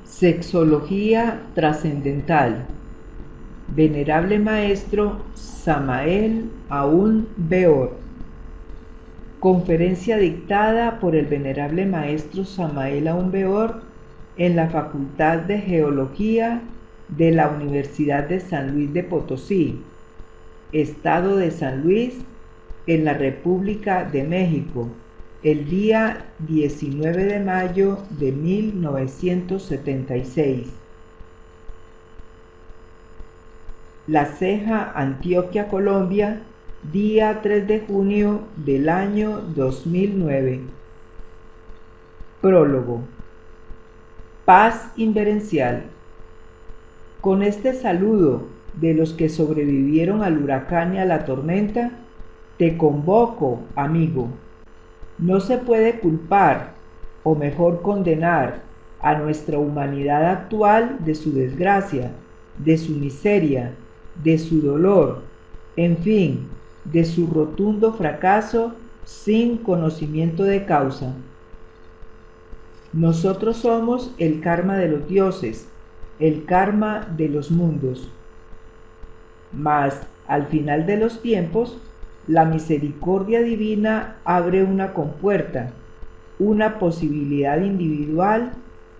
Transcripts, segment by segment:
Sexología trascendental. Venerable Maestro Samael Aún Weor. Conferencia dictada por el Venerable Maestro Samael Aún Weor en la Facultad de Geología de la Universidad de San Luis de Potosí, Estado de San Luis, en la República de México, el día 19 de mayo de 1976. La Ceja, Antioquia, Colombia, día 3 de junio del año 2009. Prólogo. Paz inverencial. Con este saludo de los que sobrevivieron al huracán y a la tormenta, te convoco, amigo. No se puede culpar, o mejor condenar, a nuestra humanidad actual de su desgracia, de su miseria, de su dolor, en fin, de su rotundo fracaso sin conocimiento de causa. Nosotros somos el karma de los dioses, el karma de los mundos. Mas, al final de los tiempos, la misericordia divina abre una compuerta, una posibilidad individual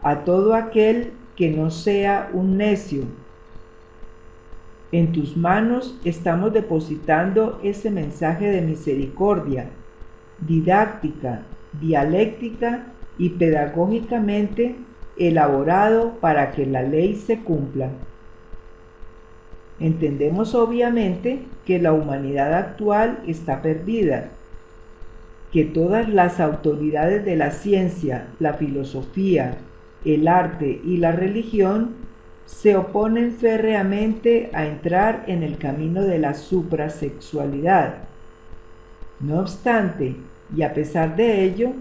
a todo aquel que no sea un necio. En tus manos estamos depositando ese mensaje de misericordia, didáctica, dialéctica y pedagógicamente elaborado para que la ley se cumpla. Entendemos obviamente que la humanidad actual está perdida, que todas las autoridades de la ciencia, la filosofía, el arte y la religión se oponen férreamente a entrar en el camino de la suprasexualidad. No obstante, y a pesar de ello,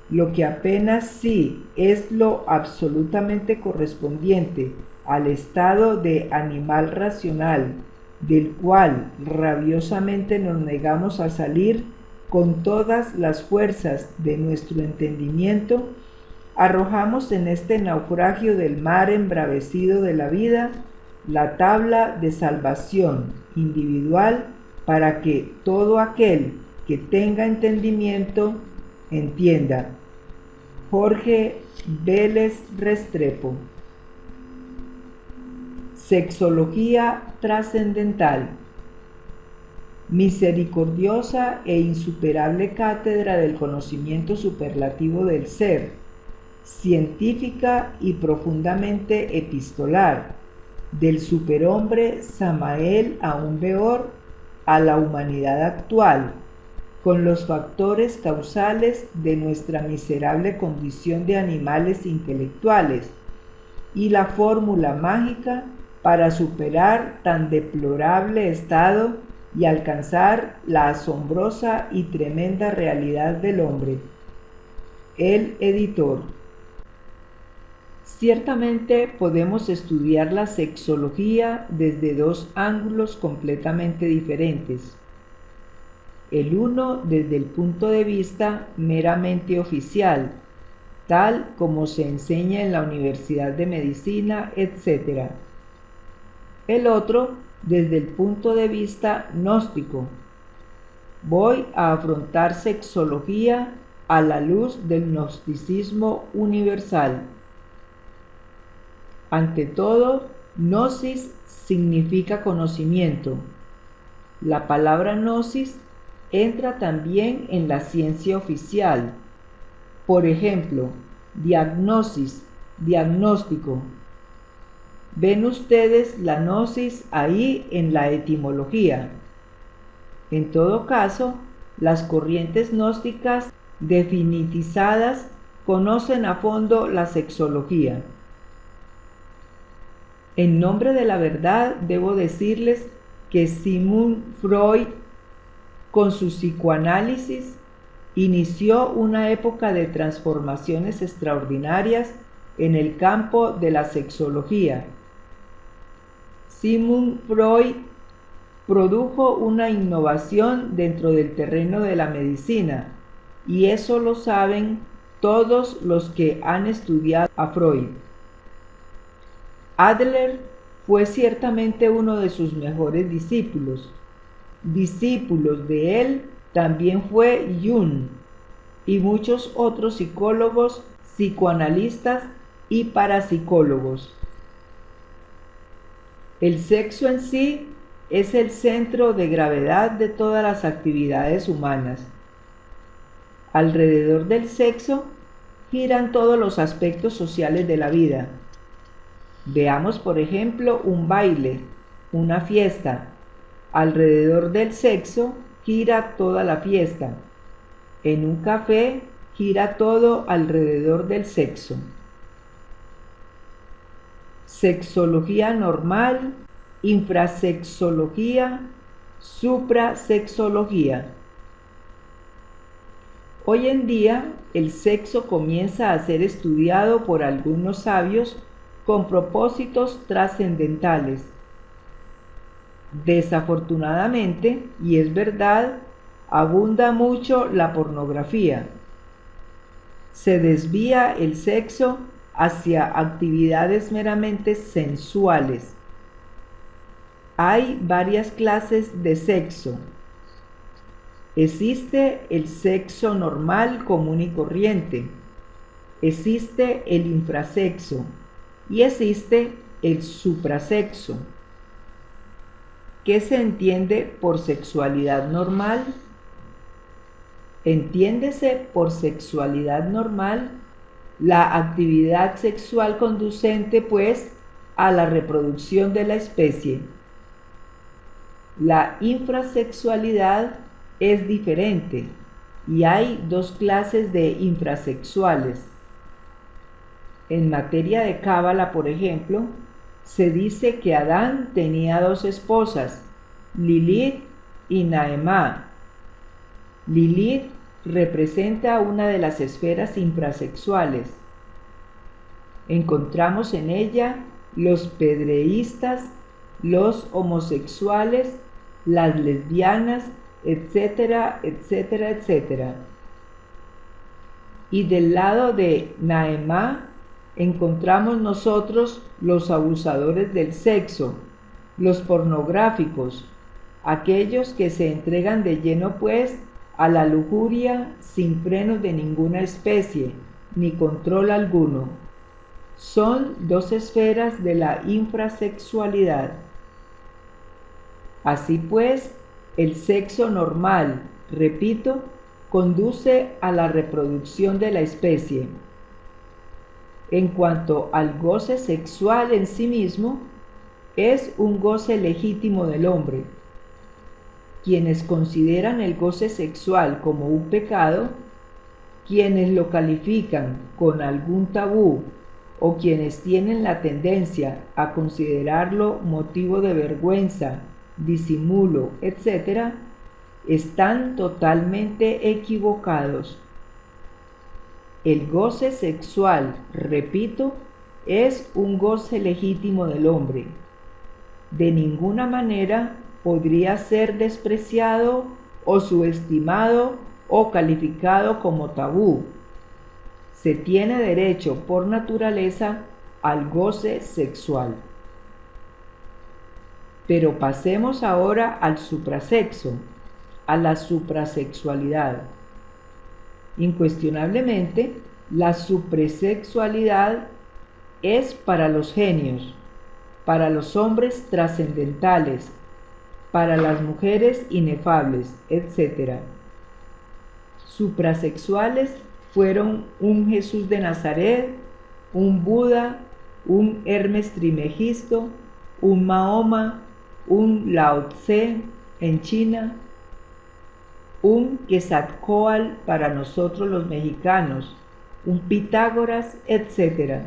lo que apenas sí es lo absolutamente correspondiente al estado de animal racional, del cual rabiosamente nos negamos a salir con todas las fuerzas de nuestro entendimiento, arrojamos en este naufragio del mar embravecido de la vida la tabla de salvación individual para que todo aquel que tenga entendimiento entienda. Jorge Vélez Restrepo. Sexología trascendental. Misericordiosa e insuperable cátedra del conocimiento superlativo del ser, científica y profundamente epistolar, del superhombre Samael Aún Weor a la humanidad actual, con los factores causales de nuestra miserable condición de animales intelectuales, y la fórmula mágica para superar tan deplorable estado y alcanzar la asombrosa y tremenda realidad del hombre. El editor. Ciertamente podemos estudiar la sexología desde dos ángulos completamente diferentes. El uno desde el punto de vista meramente oficial, tal como se enseña en la Universidad de Medicina, etc. El otro desde el punto de vista gnóstico. Voy a afrontar sexología a la luz del gnosticismo universal. Ante todo, gnosis significa conocimiento. La palabra gnosis entra también en la ciencia oficial. Por ejemplo, diagnosis, diagnóstico. Ven ustedes la gnosis ahí en la etimología. En todo caso, las corrientes gnósticas definitizadas conocen a fondo la sexología. En nombre de la verdad debo decirles que Sigmund Freud, con su psicoanálisis, inició una época de transformaciones extraordinarias en el campo de la sexología. Sigmund Freud produjo una innovación dentro del terreno de la medicina, y eso lo saben todos los que han estudiado a Freud. Adler fue ciertamente uno de sus mejores discípulos. Discípulos de él también fue Jung y muchos otros psicólogos, psicoanalistas y parapsicólogos. El sexo en sí es el centro de gravedad de todas las actividades humanas. Alrededor del sexo giran todos los aspectos sociales de la vida. Veamos, por ejemplo, un baile, una fiesta. Alrededor del sexo gira toda la fiesta. En un café gira todo alrededor del sexo. Sexología normal, infrasexología, suprasexología. Hoy en día, el sexo comienza a ser estudiado por algunos sabios con propósitos trascendentales. Desafortunadamente, y es verdad, abunda mucho la pornografía. Se desvía el sexo hacia actividades meramente sensuales. Hay varias clases de sexo. Existe el sexo normal, común y corriente. Existe el infrasexo y existe el suprasexo. ¿Qué se entiende por sexualidad normal? Entiéndese por sexualidad normal la actividad sexual conducente, pues, a la reproducción de la especie. La infrasexualidad es diferente y hay dos clases de infrasexuales. En materia de cábala, por ejemplo, se dice que Adán tenía dos esposas, Lilith y Naemá. Lilith representa una de las esferas infrasexuales. Encontramos en ella los pedreístas, los homosexuales, las lesbianas, etcétera, etcétera, etcétera. Y del lado de Naemá encontramos nosotros los abusadores del sexo, los pornográficos, aquellos que se entregan de lleno, pues, a la lujuria sin frenos de ninguna especie, ni control alguno. Son dos esferas de la infrasexualidad. Así pues, el sexo normal, repito, conduce a la reproducción de la especie. En cuanto al goce sexual en sí mismo, es un goce legítimo del hombre. Quienes consideran el goce sexual como un pecado, quienes lo califican con algún tabú o quienes tienen la tendencia a considerarlo motivo de vergüenza, disimulo, etc., están totalmente equivocados. El goce sexual, repito, es un goce legítimo del hombre. De ninguna manera podría ser despreciado o subestimado o calificado como tabú. Se tiene derecho por naturaleza al goce sexual. Pero pasemos ahora al suprasexo, a la suprasexualidad. Incuestionablemente, la suprasexualidad es para los genios, para los hombres trascendentales, para las mujeres inefables, etc. Suprasexuales fueron un Jesús de Nazaret, un Buda, un Hermes Trismegisto, un Mahoma, un Lao Tse en China, un Quetzalcóatl para nosotros los mexicanos, un Pitágoras, etc.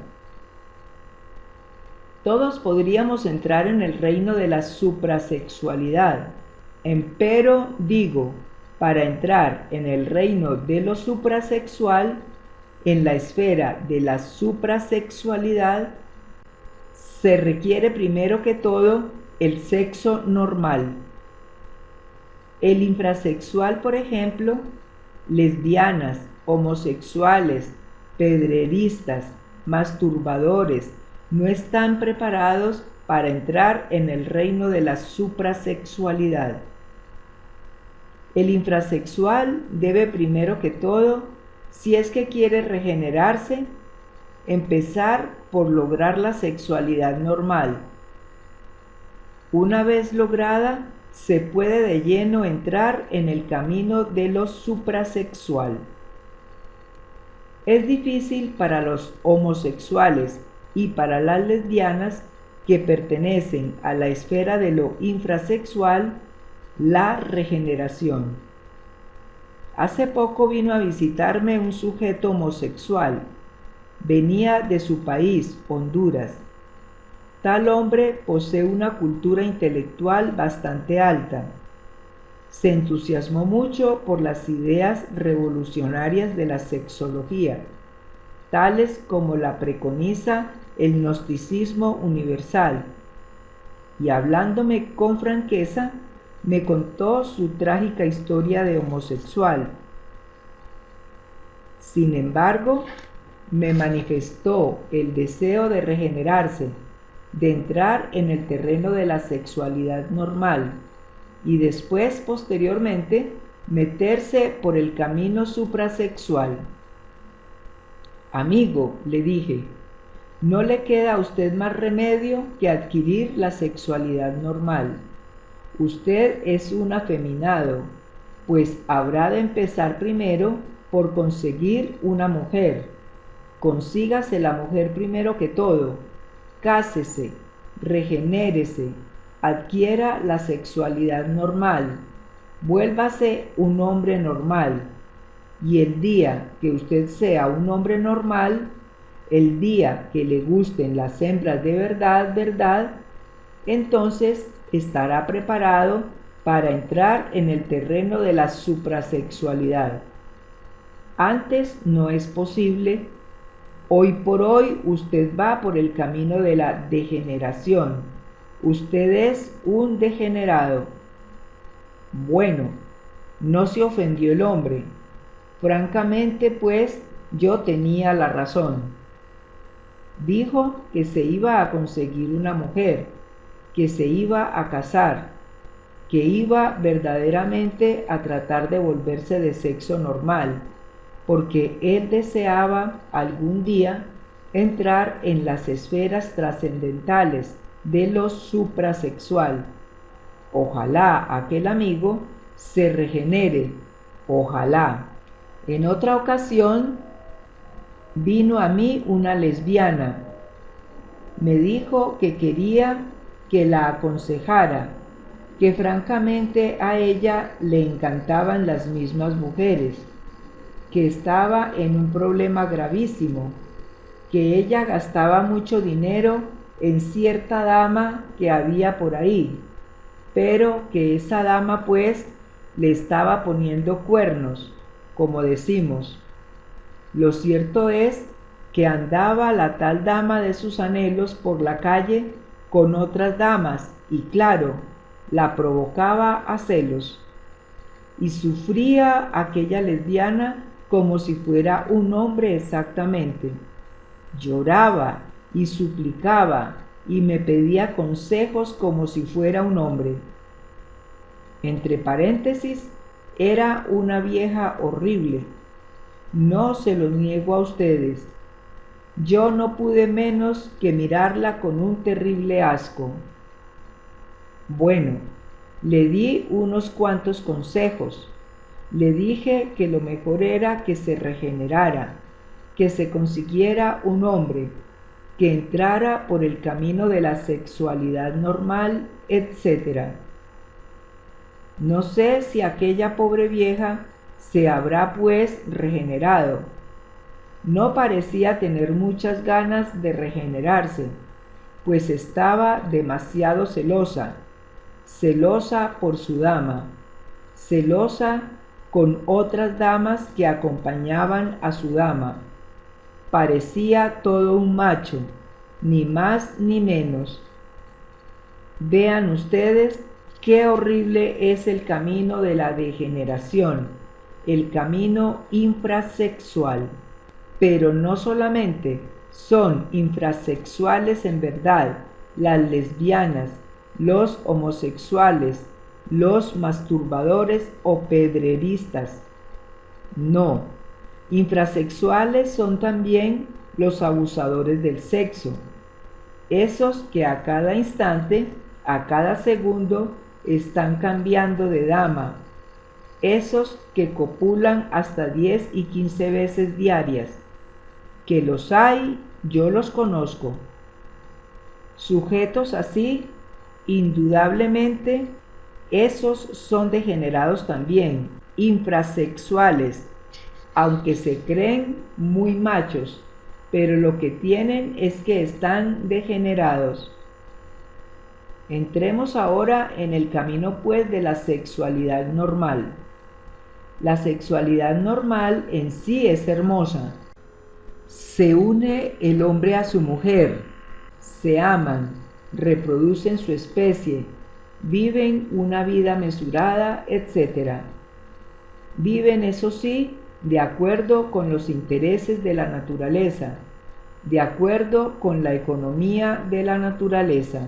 Todos podríamos entrar en el reino de la suprasexualidad. Empero digo, para entrar en el reino de lo suprasexual, en la esfera de la suprasexualidad, se requiere primero que todo el sexo normal. El infrasexual, por ejemplo, lesbianas, homosexuales, pedreristas, masturbadores, no están preparados para entrar en el reino de la suprasexualidad. El infrasexual debe primero que todo, si es que quiere regenerarse, empezar por lograr la sexualidad normal. Una vez lograda, se puede de lleno entrar en el camino de lo suprasexual. Es difícil para los homosexuales y para las lesbianas que pertenecen a la esfera de lo infrasexual la regeneración. Hace poco vino a visitarme un sujeto homosexual. Venía de su país, Honduras. Tal hombre posee una cultura intelectual bastante alta. Se entusiasmó mucho por las ideas revolucionarias de la sexología, tales como la preconiza el gnosticismo universal, y hablándome con franqueza, me contó su trágica historia de homosexual. Sin embargo, me manifestó el deseo de regenerarse, de entrar en el terreno de la sexualidad normal y después, posteriormente, meterse por el camino suprasexual. Amigo, le dije, no le queda a usted más remedio que adquirir la sexualidad normal. Usted es un afeminado, pues habrá de empezar primero por conseguir una mujer. Consígase la mujer primero que todo. Cásese, regenérese, adquiera la sexualidad normal, vuélvase un hombre normal, y el día que usted sea un hombre normal, el día que le gusten las hembras de verdad, entonces estará preparado para entrar en el terreno de la suprasexualidad. Antes no es posible. Hoy por hoy usted va por el camino de la degeneración. Usted es un degenerado. Bueno, no se ofendió el hombre. Francamente, pues, yo tenía la razón. Dijo que se iba a conseguir una mujer, que se iba a casar, que iba verdaderamente a tratar de volverse de sexo normal, porque él deseaba algún día entrar en las esferas trascendentales de lo suprasexual. Ojalá aquel amigo se regenere, ojalá. En otra ocasión vino a mí una lesbiana. Me dijo que quería que la aconsejara, que francamente a ella le encantaban las mismas mujeres, que estaba en un problema gravísimo, que ella gastaba mucho dinero en cierta dama que había por ahí, pero que esa dama pues le estaba poniendo cuernos, como decimos. Lo cierto es que andaba la tal dama de sus anhelos por la calle con otras damas y claro, la provocaba a celos. Y sufría aquella lesbiana como si fuera un hombre exactamente. Lloraba y suplicaba y me pedía consejos como si fuera un hombre. Entre paréntesis, era una vieja horrible. No se lo niego a ustedes. Yo no pude menos que mirarla con un terrible asco. Bueno, le di unos cuantos consejos. Le dije que lo mejor era que se regenerara, que se consiguiera un hombre, que entrara por el camino de la sexualidad normal, etc. No sé si aquella pobre vieja se habrá pues regenerado. No parecía tener muchas ganas de regenerarse, pues estaba demasiado celosa, celosa por su dama, celosa con otras damas que acompañaban a su dama. Parecía todo un macho, ni más ni menos. Vean ustedes qué horrible es el camino de la degeneración, el camino infrasexual. Pero no solamente Son infrasexuales en verdad las lesbianas, los homosexuales, los masturbadores o pedreristas. No, infrasexuales son también los abusadores del sexo, esos que a cada instante, a cada segundo, están cambiando de dama, esos que copulan hasta 10 y 15 veces diarias. Que los hay, yo los conozco. Sujetos así, indudablemente, esos son degenerados también, infrasexuales, aunque se creen muy machos, pero lo que tienen es que están degenerados. Entremos ahora en el camino pues de la sexualidad normal. La sexualidad normal en sí es hermosa. Se une el hombre a su mujer, se aman, reproducen su especie, viven una vida mesurada, etc. Viven, eso sí, de acuerdo con los intereses de la naturaleza, de acuerdo con la economía de la naturaleza.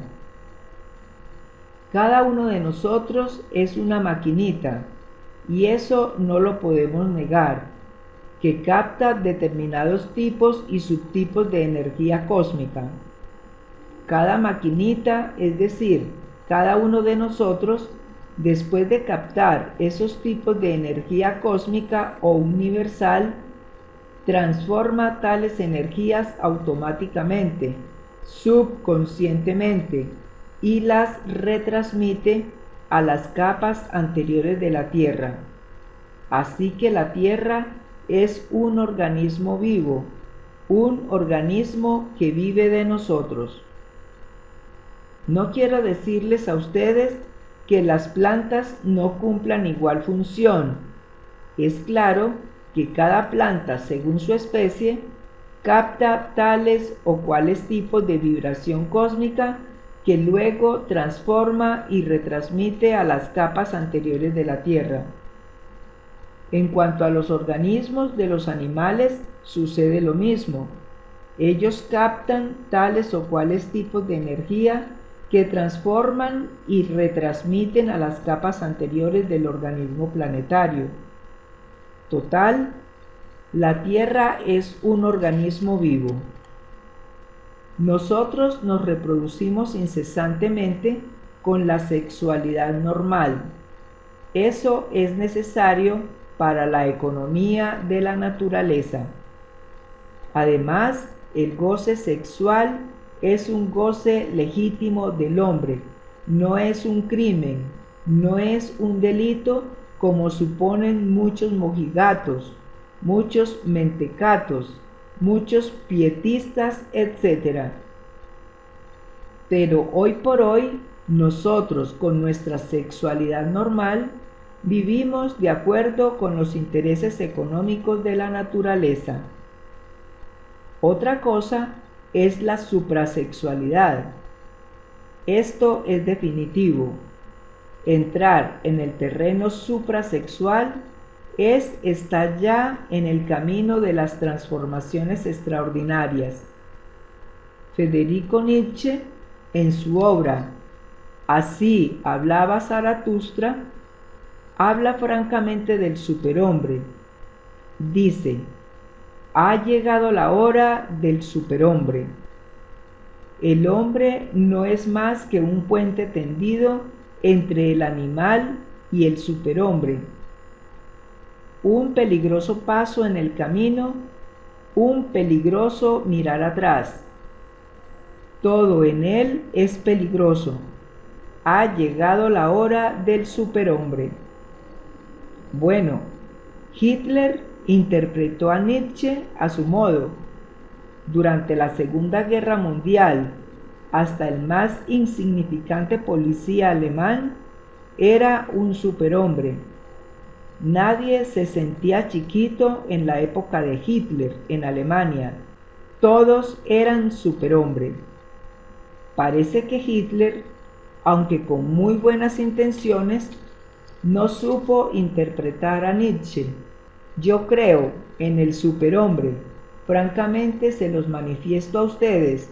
Cada uno de nosotros es una maquinita, y eso no lo podemos negar, que capta determinados tipos y subtipos de energía cósmica. Cada maquinita, es decir, cada uno de nosotros, después de captar esos tipos de energía cósmica o universal, transforma tales energías automáticamente, subconscientemente, y las retransmite a las capas anteriores de la Tierra. Así que la Tierra es un organismo vivo, un organismo que vive de nosotros. No quiero decirles a ustedes que las plantas no cumplan igual función. Es claro que cada planta, según su especie, capta tales o cuales tipos de vibración cósmica que luego transforma y retransmite a las capas anteriores de la Tierra. En cuanto a los organismos de los animales, sucede lo mismo. Ellos captan tales o cuales tipos de energía que transforman y retransmiten a las capas anteriores del organismo planetario. Total, la Tierra es un organismo vivo. Nosotros nos reproducimos incesantemente con la sexualidad normal. Eso es necesario para la economía de la naturaleza. Además, el goce sexual es un goce legítimo del hombre, no es un crimen, no es un delito como suponen muchos mojigatos, muchos mentecatos, muchos pietistas, etc. Pero hoy por hoy, nosotros con nuestra sexualidad normal, vivimos de acuerdo con los intereses económicos de la naturaleza. Otra cosa es la suprasexualidad. Esto es definitivo. Entrar en el terreno suprasexual es estar ya en el camino de las transformaciones extraordinarias. Federico Nietzsche, en su obra Así hablaba Zaratustra, habla francamente del superhombre. Dice: ha llegado la hora del superhombre. El hombre no es más que un puente tendido entre el animal y el superhombre. Un peligroso paso en el camino, un peligroso mirar atrás. Todo en él es peligroso. Ha llegado la hora del superhombre. Bueno, Hitler interpretó a Nietzsche a su modo. Durante la Segunda Guerra Mundial, hasta el más insignificante policía alemán era un superhombre. Nadie se sentía chiquito en la época de Hitler en Alemania. Todos eran superhombres. Parece que Hitler, aunque con muy buenas intenciones, no supo interpretar a Nietzsche. Yo creo en el superhombre, francamente se los manifiesto a ustedes,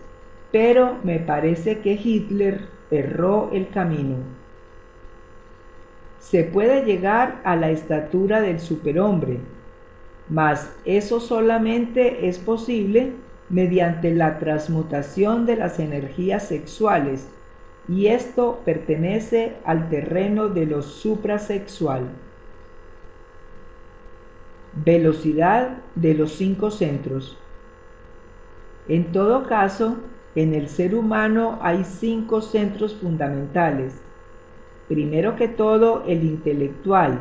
pero me parece que Hitler erró el camino. Se puede llegar a la estatura del superhombre, mas eso solamente es posible mediante la transmutación de las energías sexuales, y esto pertenece al terreno de lo suprasexual. Velocidad de los 5 centros. En todo caso, en el ser humano hay 5 centros fundamentales. Primero que todo, el intelectual,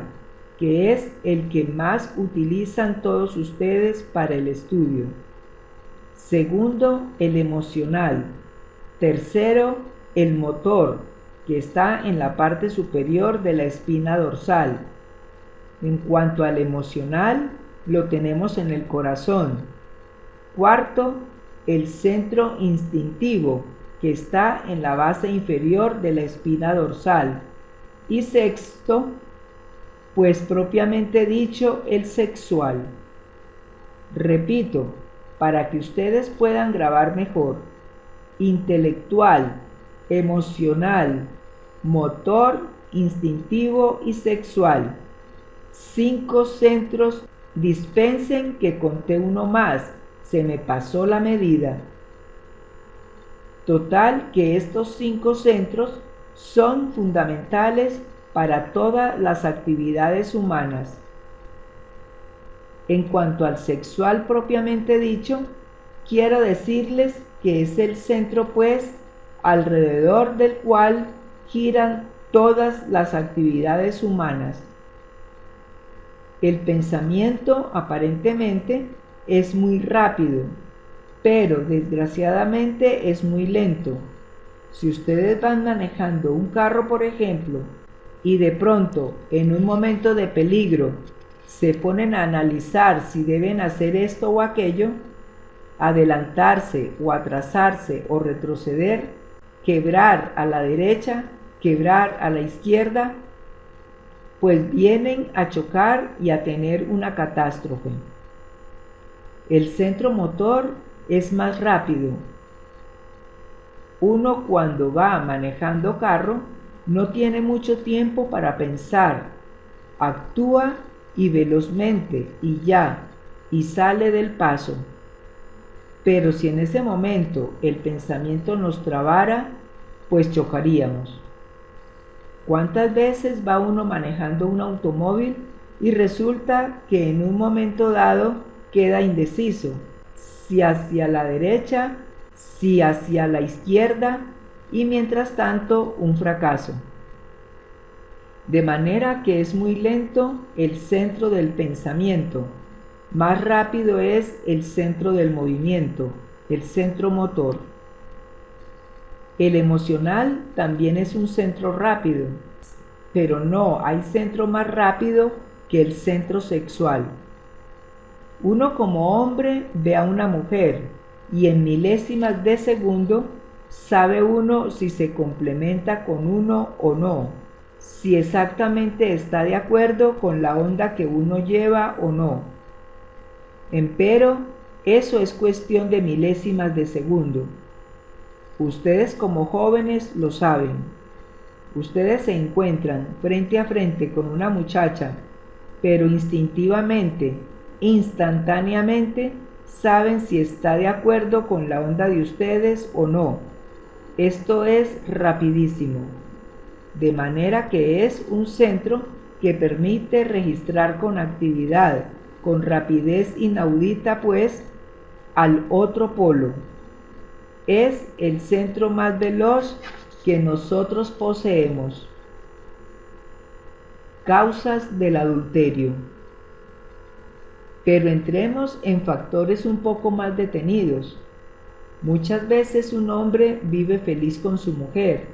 que es el que más utilizan todos ustedes para el estudio. Segundo, el emocional. Tercero, el motor, que está en la parte superior de la espina dorsal. En cuanto al emocional, lo tenemos en el corazón. Cuarto, el centro instintivo, que está en la base inferior de la espina dorsal. Y sexto, pues propiamente dicho, el sexual. Repito, para que ustedes puedan grabar mejor: intelectual, emocional, motor, instintivo y sexual. 5 centros. Dispensen que conté uno más, se me pasó la medida. Total que estos 5 centros son fundamentales para todas las actividades humanas. En cuanto al sexual propiamente dicho, quiero decirles que es el centro, pues, alrededor del cual giran todas las actividades humanas. El pensamiento aparentemente es muy rápido, pero desgraciadamente es muy lento. Si ustedes van manejando un carro, por ejemplo, y de pronto, en un momento de peligro, se ponen a analizar si deben hacer esto o aquello, adelantarse o atrasarse o retroceder, quebrar a la derecha, quebrar a la izquierda, pues vienen a chocar y a tener una catástrofe. El centro motor es más rápido. Uno, cuando va manejando carro, no tiene mucho tiempo para pensar, actúa y velozmente y ya, y sale del paso. Pero si en ese momento el pensamiento nos trabara, pues chocaríamos. ¿Cuántas veces va uno manejando un automóvil y resulta que en un momento dado queda indeciso, si hacia la derecha, si hacia la izquierda, y mientras tanto un fracaso? De manera que es muy lento el centro del pensamiento, más rápido es el centro del movimiento, el centro motor. El emocional también es un centro rápido, pero no hay centro más rápido que el centro sexual. Uno como hombre ve a una mujer y en milésimas de segundo sabe uno si se complementa con uno o no, si exactamente está de acuerdo con la onda que uno lleva o no. Empero, eso es cuestión de milésimas de segundo. Ustedes como jóvenes lo saben. Ustedes se encuentran frente a frente con una muchacha, pero instintivamente, instantáneamente, saben si está de acuerdo con la onda de ustedes o no. Esto es rapidísimo. De manera que es un centro que permite registrar con actividad, con rapidez inaudita, pues, al otro polo. Es el centro más veloz que nosotros poseemos. Causas del adulterio. Pero entremos en factores un poco más detenidos. Muchas veces un hombre vive feliz con su mujer.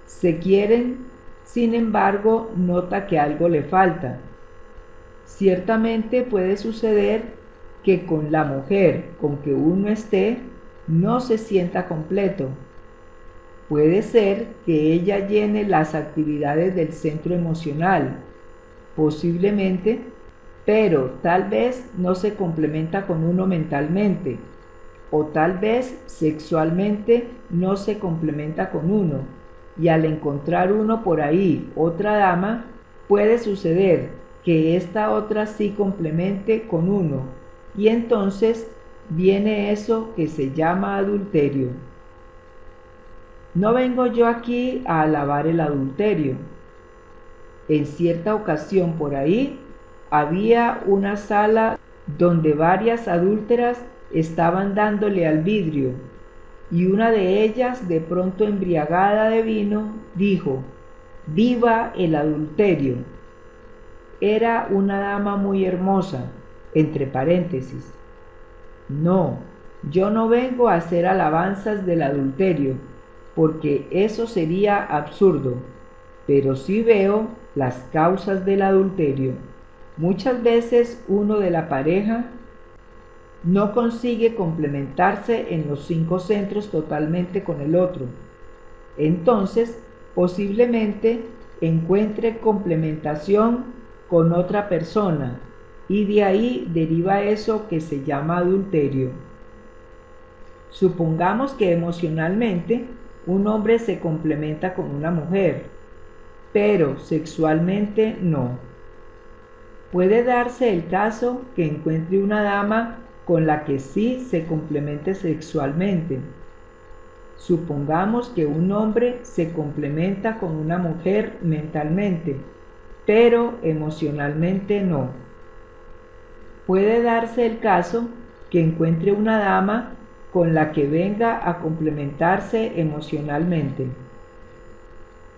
Se quieren, sin embargo, nota que algo le falta. Ciertamente puede suceder que con la mujer con que uno esté, no se sienta completo. Puede ser que ella llene las actividades del centro emocional, posiblemente, pero tal vez no se complementa con uno mentalmente, o tal vez sexualmente no se complementa con uno, y al encontrar uno por ahí, otra dama, puede suceder que esta otra sí complemente con uno, y entonces viene eso que se llama adulterio. No vengo yo aquí a alabar el adulterio. En cierta ocasión por ahí había una sala donde varias adúlteras estaban dándole al vidrio, y una de ellas, de pronto embriagada de vino, dijo: «¡Viva el adulterio!». Era una dama muy hermosa, entre paréntesis. No, yo no vengo a hacer alabanzas del adulterio, porque eso sería absurdo, pero sí veo las causas del adulterio. Muchas veces uno de la pareja no consigue complementarse en los 5 centros totalmente con el otro. Entonces, posiblemente encuentre complementación con otra persona, y de ahí deriva eso que se llama adulterio. Supongamos que emocionalmente un hombre se complementa con una mujer, pero sexualmente no. Puede darse el caso que encuentre una dama con la que sí se complemente sexualmente. Supongamos que un hombre se complementa con una mujer mentalmente, pero emocionalmente no. Puede darse el caso que encuentre una dama con la que venga a complementarse emocionalmente.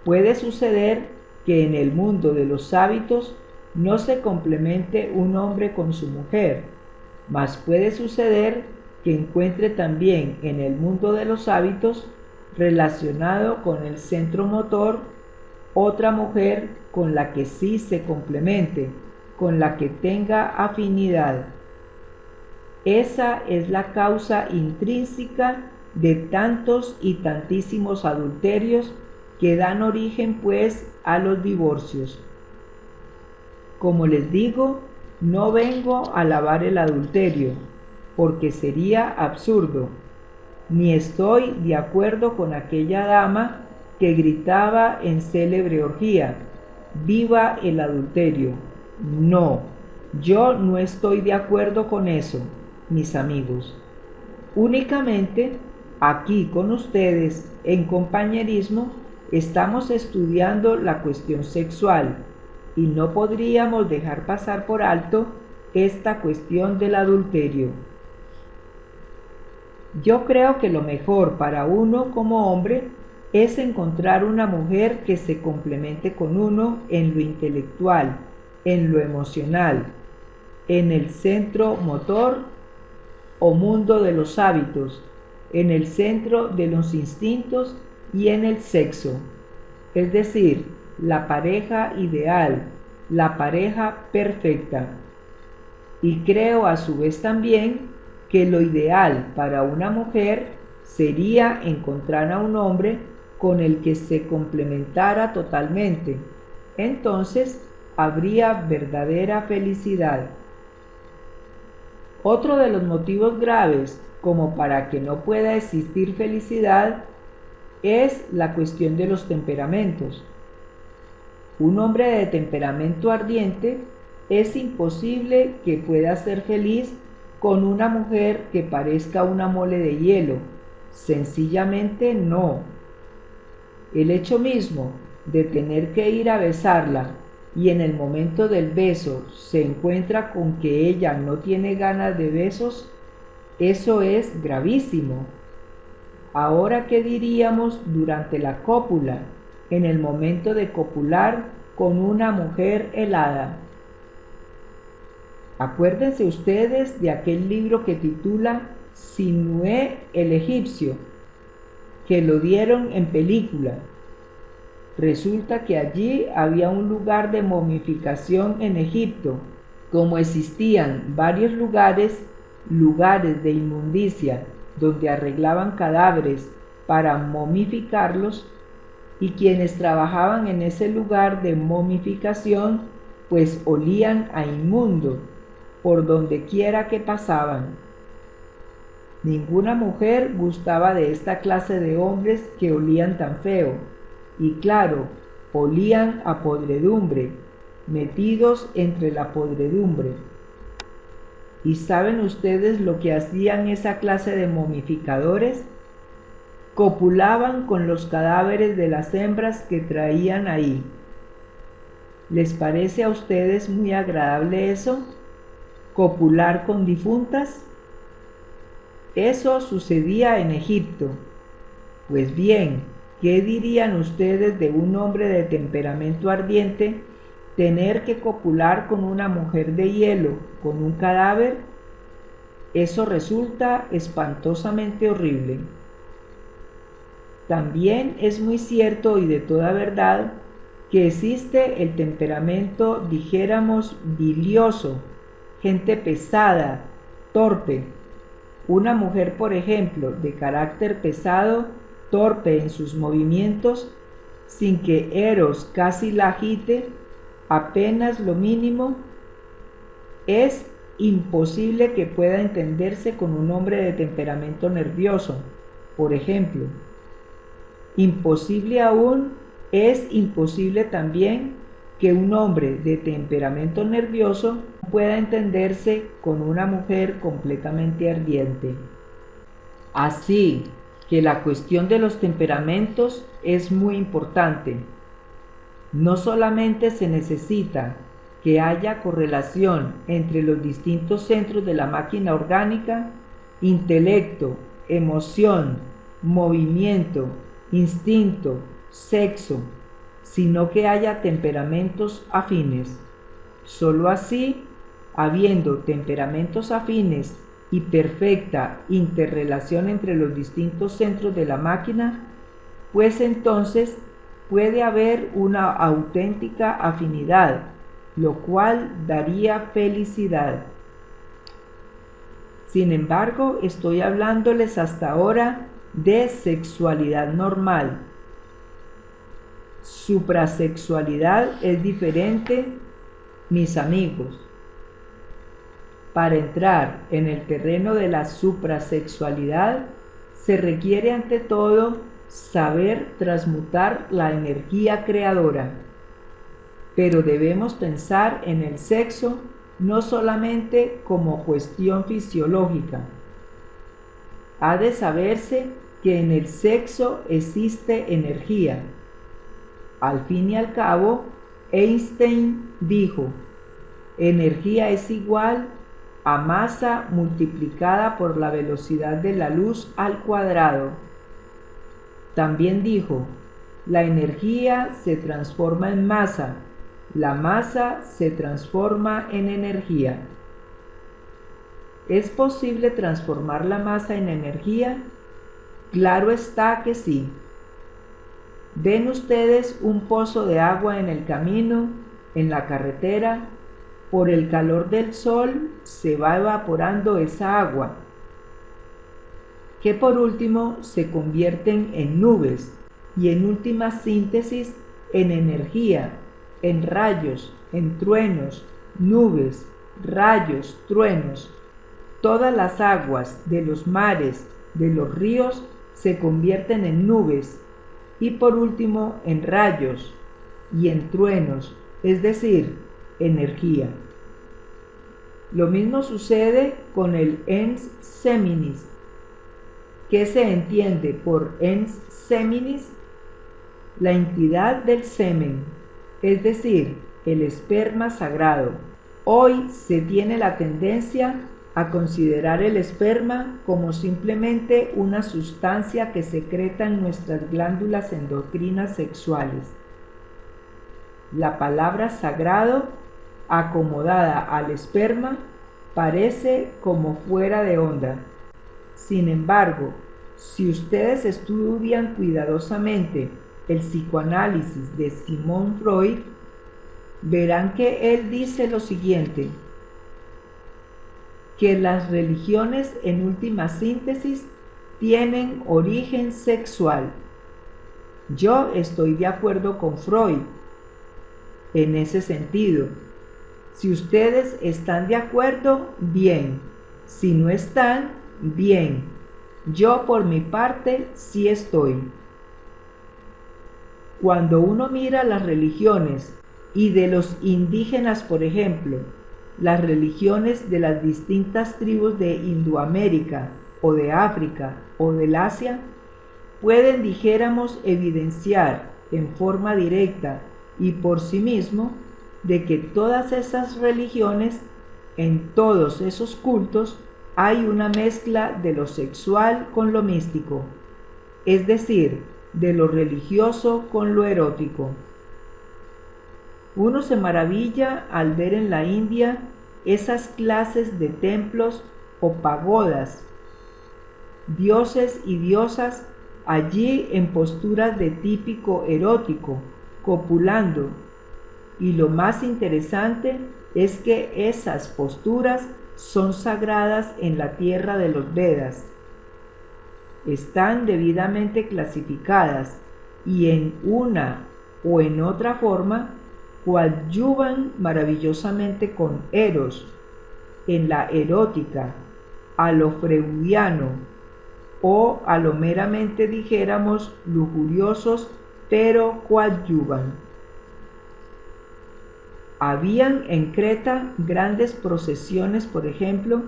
Puede suceder que en el mundo de los hábitos no se complemente un hombre con su mujer, mas puede suceder que encuentre también en el mundo de los hábitos relacionado con el centro motor otra mujer con la que sí se complemente, con la que tenga afinidad. Esa es la causa intrínseca de tantos y tantísimos adulterios que dan origen pues a los divorcios. Como les digo, no vengo a alabar el adulterio, porque sería absurdo, ni estoy de acuerdo con aquella dama que gritaba en célebre orgía: «¡Viva el adulterio!». No, yo no estoy de acuerdo con eso, mis amigos. Únicamente aquí con ustedes, en compañerismo, estamos estudiando la cuestión sexual, y no podríamos dejar pasar por alto esta cuestión del adulterio. Yo creo que lo mejor para uno como hombre es encontrar una mujer que se complemente con uno en lo intelectual, en lo emocional, en el centro motor o mundo de los hábitos, en el centro de los instintos y en el sexo. Es decir, la pareja ideal, la pareja perfecta. Y creo a su vez también que lo ideal para una mujer sería encontrar a un hombre con el que se complementara totalmente. Entonces habría verdadera felicidad. Otro de los motivos graves como para que no pueda existir felicidad es la cuestión de los temperamentos. Un hombre de temperamento ardiente es imposible que pueda ser feliz con una mujer que parezca una mole de hielo. Sencillamente no. El hecho mismo de tener que ir a besarla y en el momento del beso se encuentra con que ella no tiene ganas de besos, eso es gravísimo. Ahora, ¿qué diríamos durante la cópula, en el momento de copular con una mujer helada? Acuérdense ustedes de aquel libro que titula Sinué el egipcio, que lo dieron en película. Resulta que allí había un lugar de momificación en Egipto. Como existían varios lugares de inmundicia, donde arreglaban cadáveres para momificarlos, y quienes trabajaban en ese lugar de momificación pues olían a inmundo por donde quiera que pasaban. Ninguna mujer gustaba de esta clase de hombres que olían tan feo, y claro, olían a podredumbre, metidos entre la podredumbre. ¿Y saben ustedes lo que hacían esa clase de momificadores? Copulaban con los cadáveres de las hembras que traían ahí. ¿Les parece a ustedes muy agradable eso? ¿Copular con difuntas? Eso sucedía en Egipto. Pues bien, ¿qué dirían ustedes de un hombre de temperamento ardiente tener que copular con una mujer de hielo, con un cadáver? Eso resulta espantosamente horrible. También es muy cierto y de toda verdad que existe el temperamento, dijéramos, bilioso, gente pesada, torpe. Una mujer, por ejemplo, de carácter pesado, torpe en sus movimientos, sin que Eros casi la agite, apenas lo mínimo, es imposible que pueda entenderse con un hombre de temperamento nervioso, por ejemplo. Imposible aún es imposible también que un hombre de temperamento nervioso pueda entenderse con una mujer completamente ardiente. Así que la cuestión de los temperamentos es muy importante. No solamente se necesita que haya correlación entre los distintos centros de la máquina orgánica, intelecto, emoción, movimiento, instinto, sexo, sino que haya temperamentos afines. Solo así, habiendo temperamentos afines y perfecta interrelación entre los distintos centros de la máquina, pues entonces puede haber una auténtica afinidad, lo cual daría felicidad. Sin embargo, estoy hablándoles hasta ahora de sexualidad normal. Suprasexualidad es diferente, mis amigos. Para entrar en el terreno de la suprasexualidad se requiere ante todo saber transmutar la energía creadora. Pero debemos pensar en el sexo no solamente como cuestión fisiológica. Ha de saberse que en el sexo existe energía. Al fin y al cabo, Einstein dijo, energía es igual a masa multiplicada por la velocidad de la luz al cuadrado. También dijo, la energía se transforma en masa, la masa se transforma en energía. ¿Es posible transformar la masa en energía? Claro está que sí. Den ustedes un pozo de agua en el camino, en la carretera, por el calor del sol se va evaporando esa agua, que por último se convierten en nubes y en última síntesis en energía, en rayos, en truenos, nubes, rayos, truenos. Todas las aguas de los mares, de los ríos, se convierten en nubes y por último en rayos y en truenos, es decir, energía. Lo mismo sucede con el ens seminis. ¿Qué se entiende por ens seminis? La entidad del semen, es decir, el esperma sagrado. Hoy se tiene la tendencia a considerar el esperma como simplemente una sustancia que secreta en nuestras glándulas endocrinas sexuales. La palabra sagrado, acomodada al esperma, parece como fuera de onda. Sin embargo, si ustedes estudian cuidadosamente el psicoanálisis de Sigmund Freud, verán que él dice lo siguiente, que las religiones en última síntesis tienen origen sexual. Yo estoy de acuerdo con Freud en ese sentido, Si ustedes están de acuerdo, bien. Si no están, bien. Yo por mi parte sí estoy. Cuando uno mira las religiones y de los indígenas, por ejemplo, las religiones de las distintas tribus de Indoamérica o de África o del Asia, pueden, dijéramos, evidenciar en forma directa y por sí mismo de que todas esas religiones, en todos esos cultos, hay una mezcla de lo sexual con lo místico, es decir, de lo religioso con lo erótico. Uno se maravilla al ver en la India esas clases de templos o pagodas, dioses y diosas allí en posturas de típico erótico, copulando, y lo más interesante es que esas posturas son sagradas en la tierra de los Vedas. Están debidamente clasificadas y en una o en otra forma coadyuvan maravillosamente con Eros, en la erótica, a lo freudiano o a lo meramente, dijéramos, lujuriosos, pero coadyuvan. Habían en Creta grandes procesiones, por ejemplo,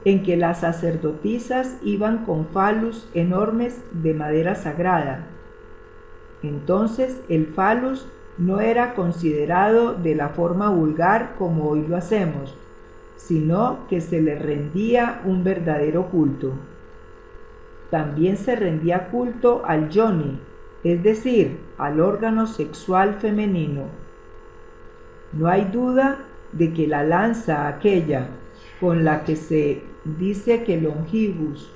en que las sacerdotisas iban con falus enormes de madera sagrada. Entonces el falus no era considerado de la forma vulgar como hoy lo hacemos, sino que se le rendía un verdadero culto. También se rendía culto al yoni, es decir, al órgano sexual femenino. No hay duda de que la lanza aquella con la que se dice que Longibus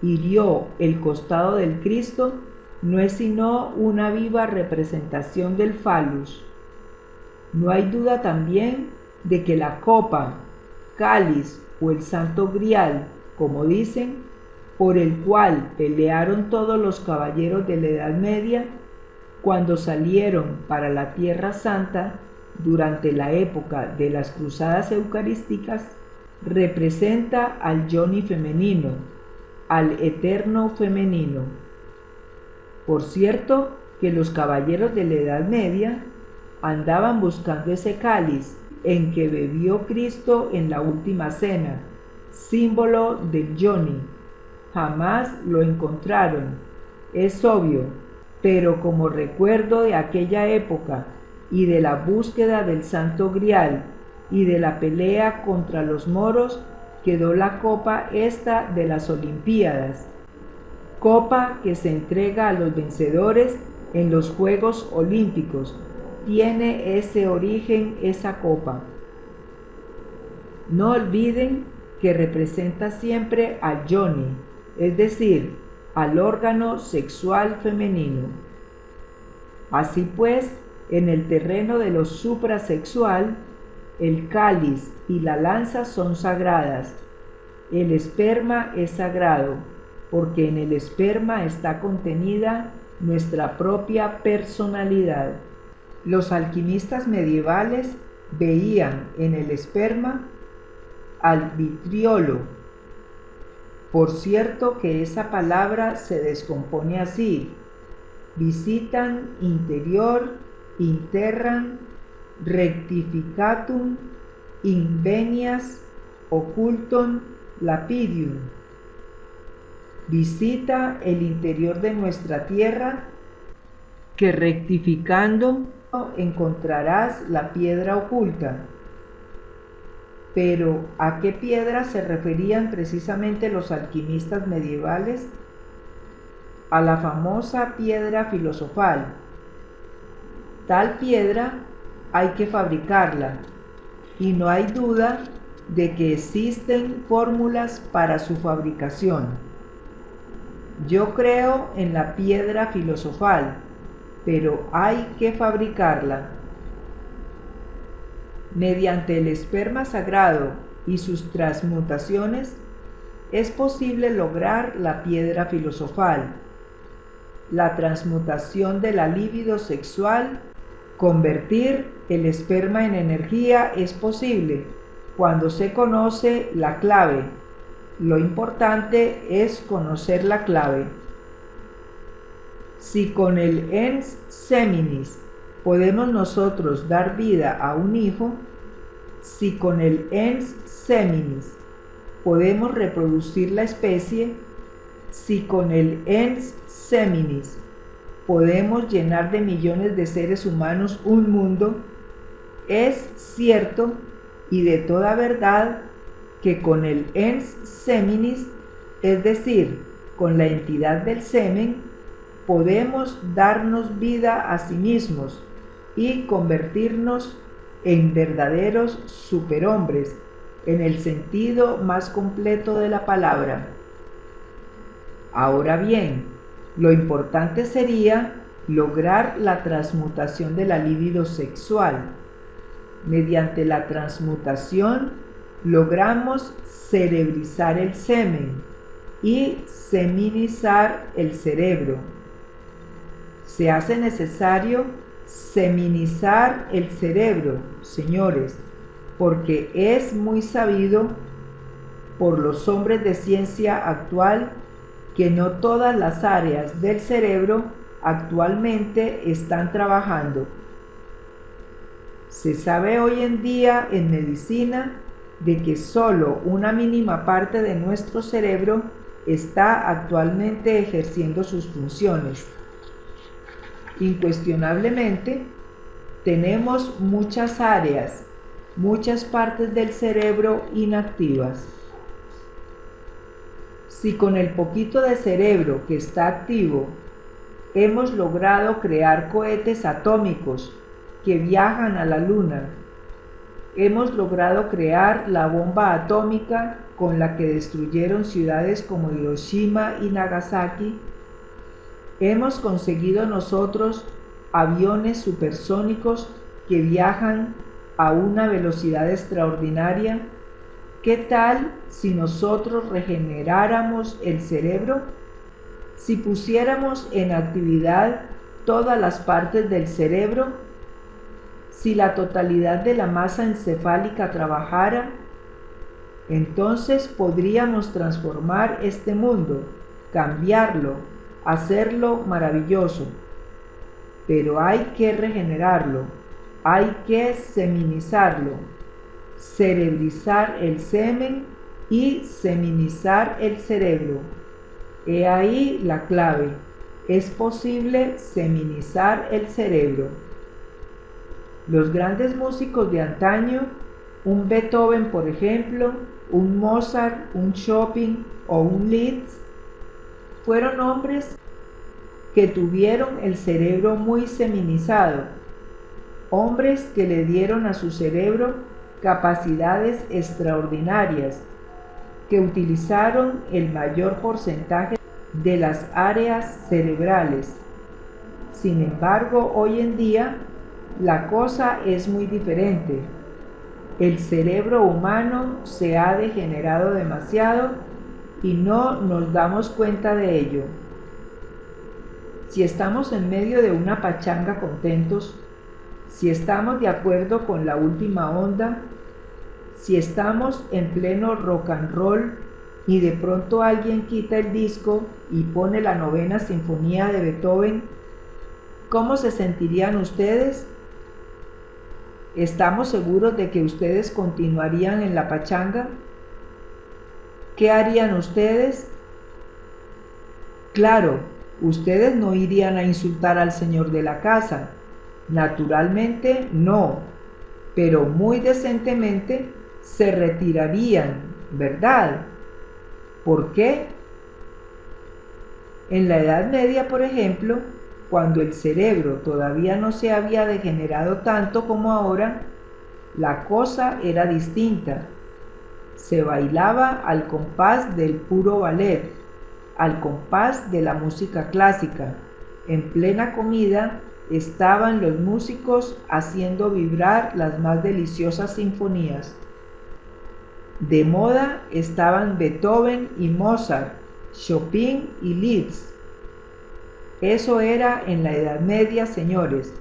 hirió el costado del Cristo no es sino una viva representación del falus. No hay duda también de que la copa, cáliz o el santo grial, como dicen, por el cual pelearon todos los caballeros de la Edad Media cuando salieron para la Tierra Santa durante la época de las cruzadas eucarísticas, representa al yoni femenino, al eterno femenino. Por cierto que los caballeros de la Edad Media andaban buscando ese cáliz en que bebió Cristo en la última cena, símbolo del yoni. Jamás lo encontraron, es obvio, pero como recuerdo de aquella época y de la búsqueda del Santo Grial y de la pelea contra los moros, quedó la copa esta de las Olimpíadas, copa que se entrega a los vencedores en los Juegos Olímpicos. Tiene ese origen esa copa. No olviden que representa siempre al yoni, es decir, al órgano sexual femenino. Así pues, en el terreno de lo suprasexual, el cáliz y la lanza son sagradas. El esperma es sagrado, porque en el esperma está contenida nuestra propia personalidad. Los alquimistas medievales veían en el esperma al vitriolo. Por cierto que esa palabra se descompone así: visitan interior, interran, rectificatum, invenias, occultum, lapidium. Visita el interior de nuestra tierra, que rectificando encontrarás la piedra oculta. Pero ¿a qué piedra se referían precisamente los alquimistas medievales? A la famosa piedra filosofal. Tal piedra hay que fabricarla, y no hay duda de que existen fórmulas para su fabricación. Yo creo en la piedra filosofal, pero hay que fabricarla. Mediante el esperma sagrado y sus transmutaciones, es posible lograr la piedra filosofal, la transmutación de la libido sexual Convertir el esperma en energía es posible cuando se conoce la clave. Lo importante es conocer la clave. Si con el ens seminis podemos nosotros dar vida a un hijo, si con el ens seminis podemos reproducir la especie, si con el ens seminis podemos llenar de millones de seres humanos un mundo, es cierto y de toda verdad que con el ens seminis, es decir, con la entidad del semen, podemos darnos vida a sí mismos y convertirnos en verdaderos superhombres, en el sentido más completo de la palabra. Ahora bien, lo importante sería lograr la transmutación de la libido sexual. Mediante la transmutación logramos cerebrizar el semen y seminizar el cerebro. Se hace necesario seminizar el cerebro, señores, porque es muy sabido por los hombres de ciencia actual que no todas las áreas del cerebro actualmente están trabajando. Se sabe hoy en día en medicina de que solo una mínima parte de nuestro cerebro está actualmente ejerciendo sus funciones. Incuestionablemente, tenemos muchas áreas, muchas partes del cerebro inactivas. Si con el poquito de cerebro que está activo hemos logrado crear cohetes atómicos que viajan a la luna, hemos logrado crear la bomba atómica con la que destruyeron ciudades como Hiroshima y Nagasaki, hemos conseguido nosotros aviones supersónicos que viajan a una velocidad extraordinaria. ¿Qué tal si nosotros regeneráramos el cerebro? Si pusiéramos en actividad todas las partes del cerebro, si la totalidad de la masa encefálica trabajara, entonces podríamos transformar este mundo, cambiarlo, hacerlo maravilloso. Pero hay que regenerarlo, hay que seminizarlo, cerebrizar el semen y seminizar el cerebro. He ahí la clave. Es posible seminizar el cerebro. Los grandes músicos de antaño, un Beethoven por ejemplo, un Mozart, un Chopin o un Liszt, fueron hombres que tuvieron el cerebro muy seminizado, hombres que le dieron a su cerebro capacidades extraordinarias, que utilizaron el mayor porcentaje de las áreas cerebrales. Sin embargo, hoy en día la cosa es muy diferente. El cerebro humano se ha degenerado demasiado y no nos damos cuenta de ello. Si estamos en medio de una pachanga contentos, si estamos de acuerdo con la última onda, si estamos en pleno rock and roll y de pronto alguien quita el disco y pone la 9ª sinfonía de Beethoven, ¿cómo se sentirían ustedes? ¿Estamos seguros de que ustedes continuarían en la pachanga? ¿Qué harían ustedes? Claro, ustedes no irían a insultar al señor de la casa. Naturalmente no, pero muy decentemente se retirarían, ¿verdad? ¿Por qué? En la Edad Media, por ejemplo, cuando el cerebro todavía no se había degenerado tanto como ahora, la cosa era distinta. Se bailaba al compás del puro ballet, al compás de la música clásica. En plena comida estaban los músicos haciendo vibrar las más deliciosas sinfonías. De moda estaban Beethoven y Mozart, Chopin y Liszt. Eso era en la Edad Media, señores.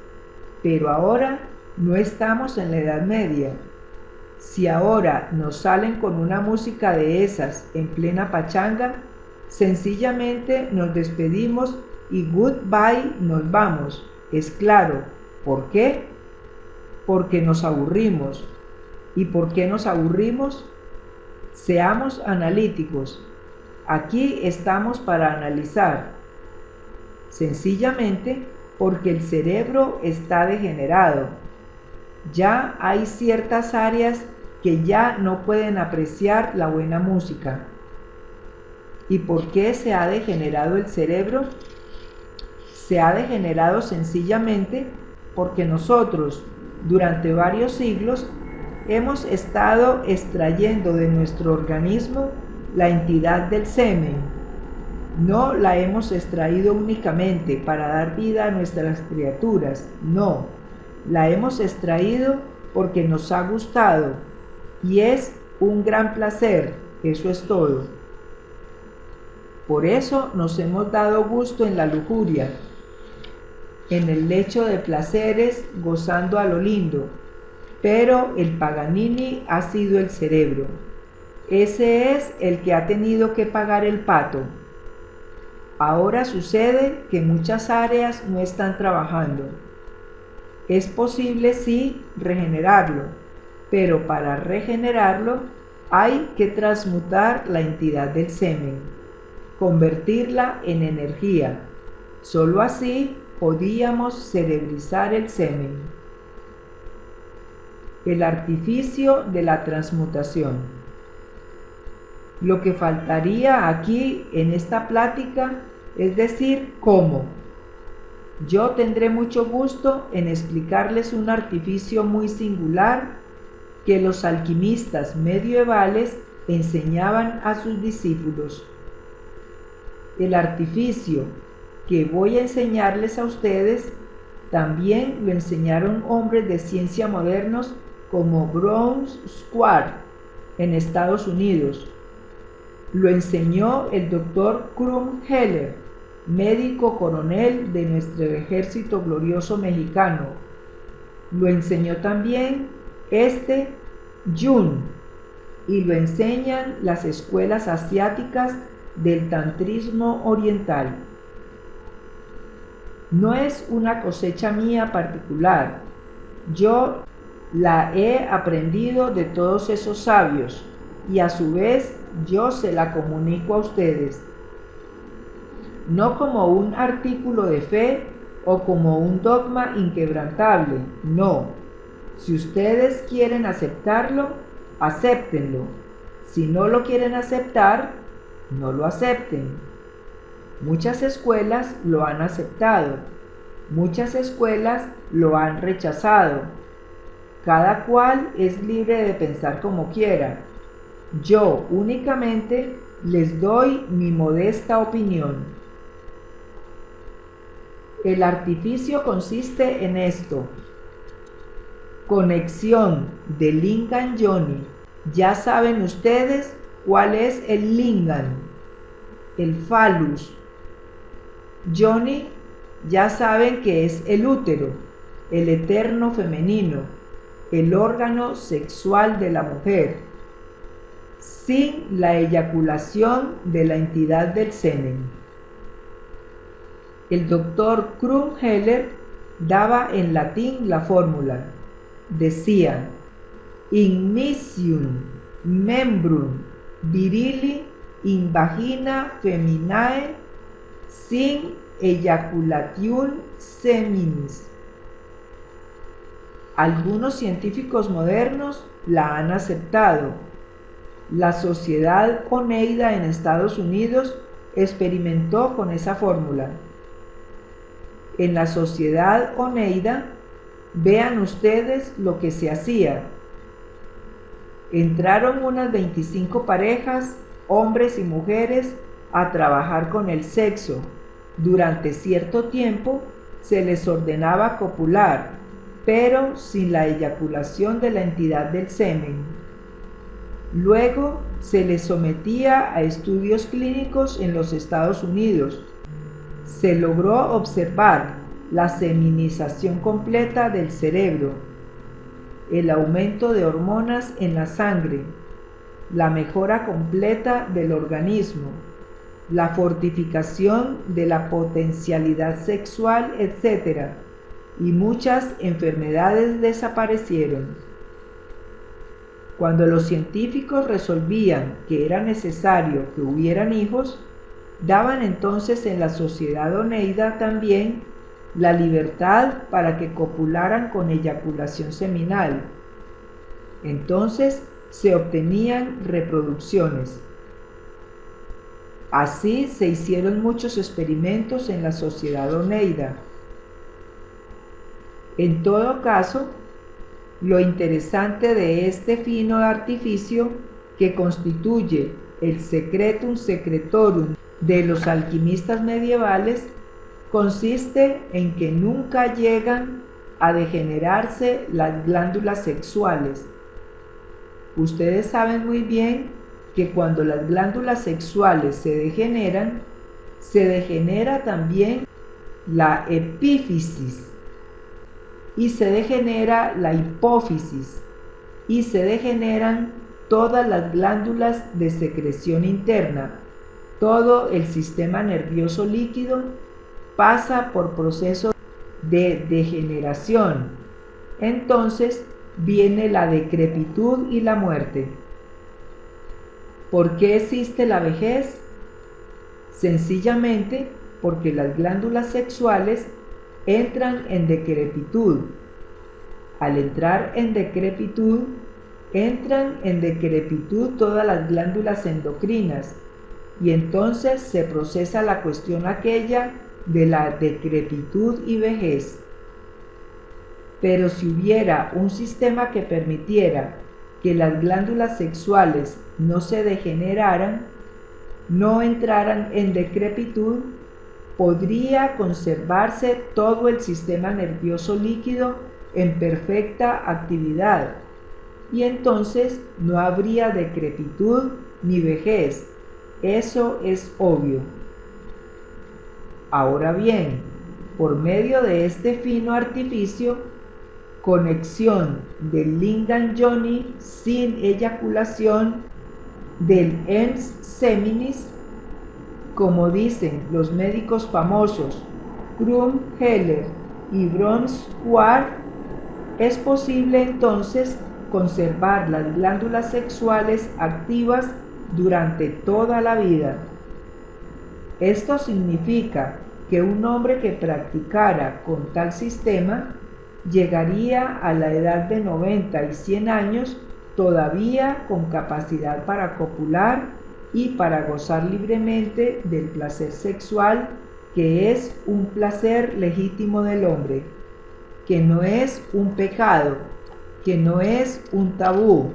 Pero ahora no estamos en la Edad Media. Si ahora nos salen con una música de esas en plena pachanga, sencillamente nos despedimos y goodbye, nos vamos. Es claro. ¿Por qué? Porque nos aburrimos. ¿Y por qué nos aburrimos? Seamos analíticos. Aquí estamos para analizar. Sencillamente porque el cerebro está degenerado. Ya hay ciertas áreas que ya no pueden apreciar la buena música. ¿Y por qué se ha degenerado el cerebro? Se ha degenerado sencillamente porque nosotros, durante varios siglos, hemos estado extrayendo de nuestro organismo la entidad del semen. No la hemos extraído únicamente para dar vida a nuestras criaturas, no. La hemos extraído porque nos ha gustado y es un gran placer, eso es todo. Por eso nos hemos dado gusto en la lujuria, en el lecho de placeres, gozando a lo lindo. Pero el Paganini ha sido el cerebro. Ese es el que ha tenido que pagar el pato. Ahora sucede que muchas áreas no están trabajando. Es posible, sí, regenerarlo, pero para regenerarlo hay que transmutar la entidad del semen, convertirla en energía. Solo así podíamos cerebrizar el semen. El artificio de la transmutación. Lo que faltaría aquí en esta plática es decir cómo. Yo tendré mucho gusto en explicarles un artificio muy singular que los alquimistas medievales enseñaban a sus discípulos. El artificio que voy a enseñarles a ustedes también lo enseñaron hombres de ciencia modernos como Brown Square en Estados Unidos. Lo enseñó el doctor Krumheller, médico coronel de nuestro ejército glorioso mexicano. Lo enseñó también Jung y lo enseñan las escuelas asiáticas del tantrismo oriental. No es una cosecha mía particular. Yo la he aprendido de todos esos sabios y a su vez yo se la comunico a ustedes. No como un artículo de fe o como un dogma inquebrantable, no. Si ustedes quieren aceptarlo, acéptenlo. Si no lo quieren aceptar, no lo acepten. Muchas escuelas lo han aceptado, muchas escuelas lo han rechazado. Cada cual es libre de pensar como quiera. Yo únicamente les doy mi modesta opinión. El artificio consiste en esto: conexión de Lingam Yoni. Ya saben ustedes cuál es el Lingam, el phallus. Yoni, ya saben que es el útero, el eterno femenino, el órgano sexual de la mujer, sin la eyaculación de la entidad del semen. El doctor Krumheller daba en latín la fórmula. Decía: Immiscium membrum virili in vagina feminae sin ejaculation seminis. Algunos científicos modernos la han aceptado. La Sociedad Oneida en Estados Unidos experimentó con esa fórmula. En la Sociedad Oneida, vean ustedes lo que se hacía. Entraron unas 25 parejas, hombres y mujeres, a trabajar con el sexo. Durante cierto tiempo se les ordenaba copular, pero sin la eyaculación de la entidad del semen. Luego se les sometía a estudios clínicos en los Estados Unidos. Se logró observar la seminización completa del cerebro, el aumento de hormonas en la sangre, la mejora completa del organismo, la fortificación de la potencialidad sexual, etc. Y muchas enfermedades desaparecieron. Cuando los científicos resolvían que era necesario que hubieran hijos, daban entonces en la sociedad oneida también la libertad para que copularan con eyaculación seminal. Entonces se obtenían reproducciones. Así se hicieron muchos experimentos en la sociedad oneida. En todo caso, lo interesante de este fino artificio que constituye el secretum secretorum de los alquimistas medievales consiste en que nunca llegan a degenerarse las glándulas sexuales. Ustedes saben muy bien que cuando las glándulas sexuales se degenera también la epífisis, y se degenera la hipófisis, y se degeneran todas las glándulas de secreción interna. Todo el sistema nervioso líquido pasa por procesos de degeneración. Entonces viene la decrepitud y la muerte. ¿Por qué existe la vejez? Sencillamente porque las glándulas sexuales entran en decrepitud. Al entrar en decrepitud, entran en decrepitud todas las glándulas endocrinas, y entonces se procesa la cuestión aquella de la decrepitud y vejez. Pero si hubiera un sistema que permitiera que las glándulas sexuales no se degeneraran, no entraran en decrepitud, podría conservarse todo el sistema nervioso líquido en perfecta actividad, y entonces no habría decrepitud ni vejez. Eso es obvio. Ahora bien, por medio de este fino artificio, conexión del lingam yoni sin eyaculación, del ens seminis, como dicen los médicos famosos Krum Heller y Bronswar, es posible entonces conservar las glándulas sexuales activas durante toda la vida. Esto significa que un hombre que practicara con tal sistema llegaría a la edad de 90 y 100 años todavía con capacidad para copular y para gozar libremente del placer sexual, que es un placer legítimo del hombre, que no es un pecado, que no es un tabú,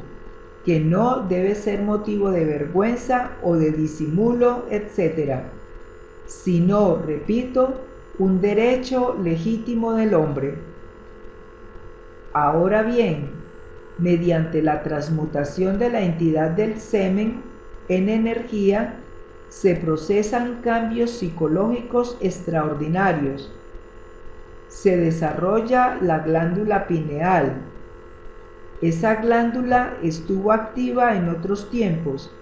que no debe ser motivo de vergüenza o de disimulo, etc., sino, repito, un derecho legítimo del hombre. Ahora bien, mediante la transmutación de la entidad del semen en energía, se procesan cambios psicológicos extraordinarios. Se desarrolla la glándula pineal. Esa glándula estuvo activa en otros tiempos,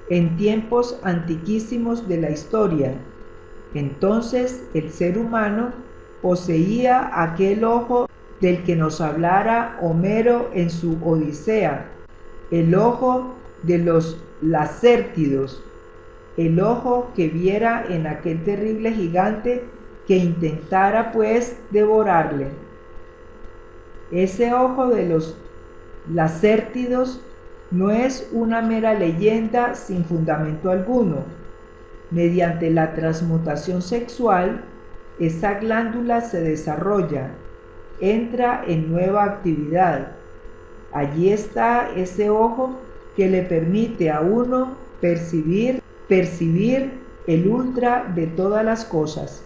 en tiempos antiquísimos de la historia. Entonces el ser humano poseía aquel ojo del que nos hablara Homero en su Odisea, el ojo de los lacértidos, el ojo que viera en aquel terrible gigante que intentara pues devorarle. Ese ojo de los lacértidos no es una mera leyenda sin fundamento alguno. Mediante la transmutación sexual, esa glándula se desarrolla, entra en nueva actividad. Allí está ese ojo que le permite a uno percibir el ultra de todas las cosas.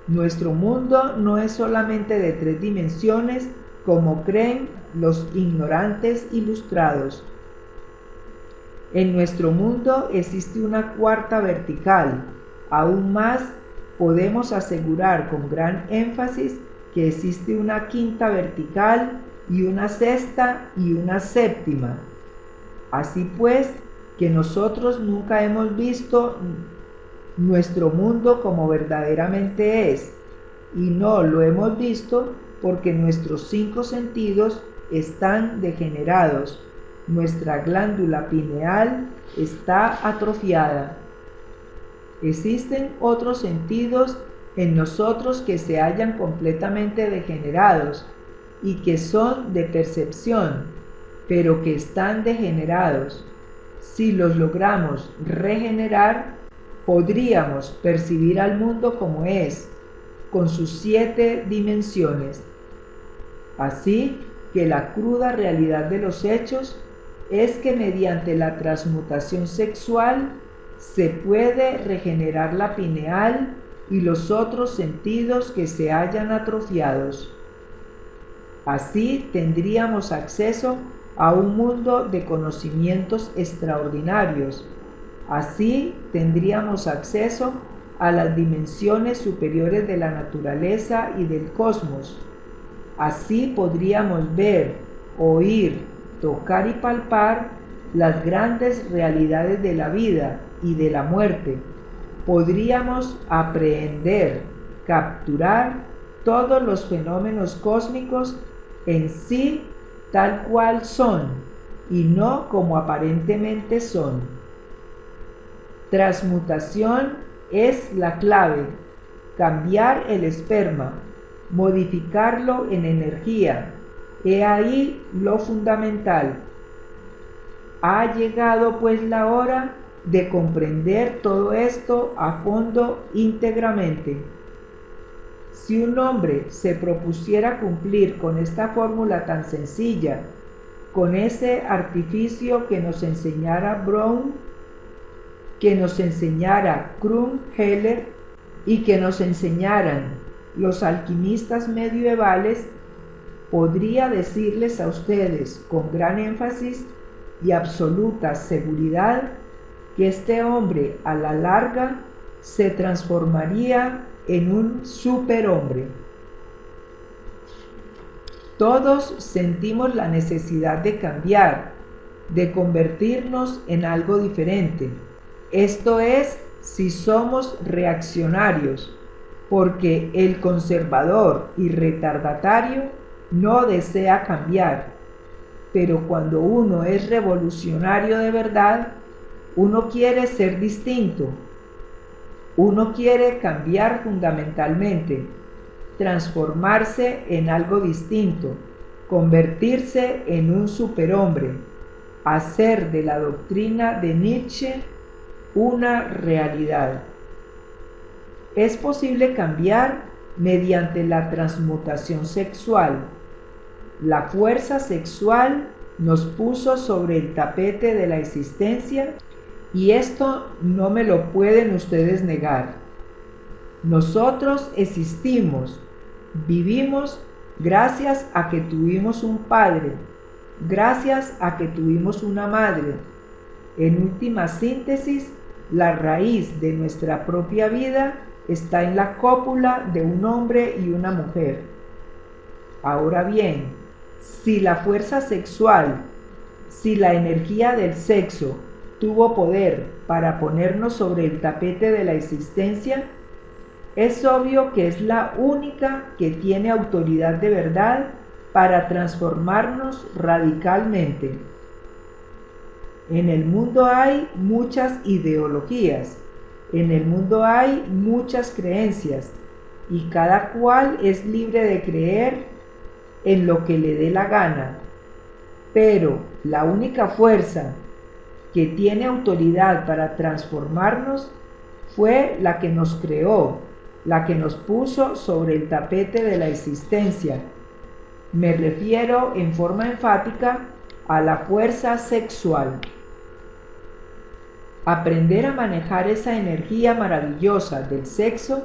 Nuestro mundo no es solamente de 3 dimensiones, como creen los ignorantes ilustrados. En nuestro mundo existe una cuarta vertical, aún más podemos asegurar con gran énfasis que existe una quinta vertical y una sexta y una séptima. Así pues, que nosotros nunca hemos visto nuestro mundo como verdaderamente es, y no lo hemos visto porque nuestros 5 sentidos están degenerados, nuestra glándula pineal está atrofiada. Existen otros sentidos en nosotros que se hallan completamente degenerados y que son de percepción, pero que están degenerados. Si los logramos regenerar, podríamos percibir al mundo como es, con sus 7 dimensiones. Así que la cruda realidad de los hechos es que mediante la transmutación sexual se puede regenerar la pineal y los otros sentidos que se hallan atrofiados. Así tendríamos acceso a un mundo de conocimientos extraordinarios. Así tendríamos acceso a las dimensiones superiores de la naturaleza y del cosmos. Así podríamos ver, oír, tocar y palpar las grandes realidades de la vida y de la muerte. Podríamos aprehender, capturar todos los fenómenos cósmicos en sí tal cual son y no como aparentemente son. Transmutación es la clave. Cambiar el esperma, modificarlo en energía. He ahí lo fundamental. Ha llegado pues la hora de comprender todo esto a fondo íntegramente. Si un hombre se propusiera cumplir con esta fórmula tan sencilla, con ese artificio que nos enseñara Brown, que nos enseñara Heller y que nos enseñaran los alquimistas medievales, podría decirles a ustedes con gran énfasis y absoluta seguridad que este hombre a la larga se transformaría en un superhombre. Todos sentimos la necesidad de cambiar, de convertirnos en algo diferente. Esto es, si somos reaccionarios, porque el conservador y retardatario no desea cambiar. Pero cuando uno es revolucionario de verdad, uno quiere ser distinto. Uno quiere cambiar fundamentalmente, transformarse en algo distinto, convertirse en un superhombre, hacer de la doctrina de Nietzsche una realidad. Es posible cambiar mediante la transmutación sexual. La fuerza sexual nos puso sobre el tapete de la existencia y esto no me lo pueden ustedes negar. Nosotros existimos, vivimos gracias a que tuvimos un padre, gracias a que tuvimos una madre. En última síntesis, la raíz de nuestra propia vida está en la cópula de un hombre y una mujer. Ahora bien, si la fuerza sexual, si la energía del sexo tuvo poder para ponernos sobre el tapete de la existencia, es obvio que es la única que tiene autoridad de verdad para transformarnos radicalmente. En el mundo hay muchas ideologías, en el mundo hay muchas creencias, y cada cual es libre de creer en lo que le dé la gana. Pero la única fuerza que tiene autoridad para transformarnos fue la que nos creó, la que nos puso sobre el tapete de la existencia. Me refiero en forma enfática a la fuerza sexual. Aprender a manejar esa energía maravillosa del sexo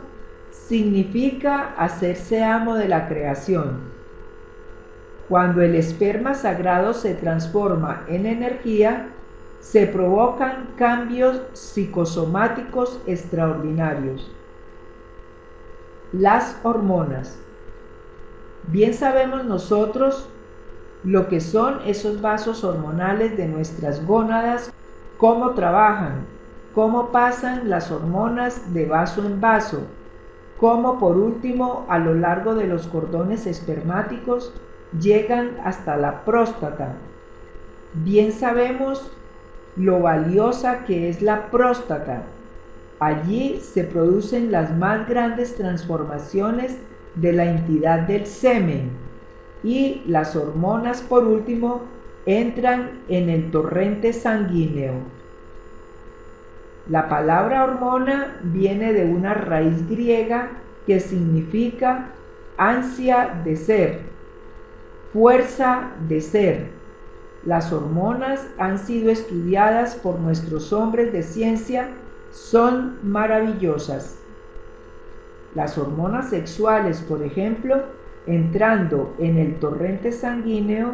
significa hacerse amo de la creación. Cuando el esperma sagrado se transforma en energía, se provocan cambios psicosomáticos extraordinarios. Las hormonas. Bien sabemos nosotros lo que son esos vasos hormonales de nuestras gónadas, cómo trabajan, cómo pasan las hormonas de vaso en vaso, cómo por último a lo largo de los cordones espermáticos llegan hasta la próstata. Bien sabemos lo valiosa que es la próstata. Allí se producen las más grandes transformaciones de la entidad del semen y las hormonas por último entran en el torrente sanguíneo. La palabra hormona viene de una raíz griega que significa ansia de ser, fuerza de ser. Las hormonas han sido estudiadas por nuestros hombres de ciencia, son maravillosas. Las hormonas sexuales, por ejemplo, entrando en el torrente sanguíneo,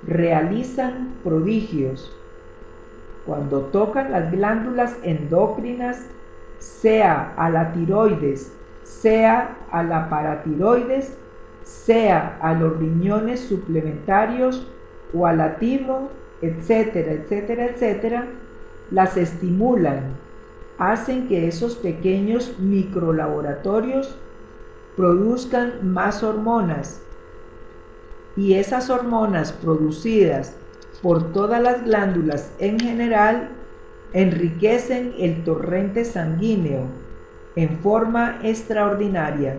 realizan prodigios. Cuando tocan las glándulas endocrinas, sea a la tiroides, sea a la paratiroides, sea a los riñones suplementarios o a la timo, etcétera, etcétera, etcétera, las estimulan, hacen que esos pequeños microlaboratorios produzcan más hormonas, y esas hormonas producidas por todas las glándulas en general enriquecen el torrente sanguíneo en forma extraordinaria.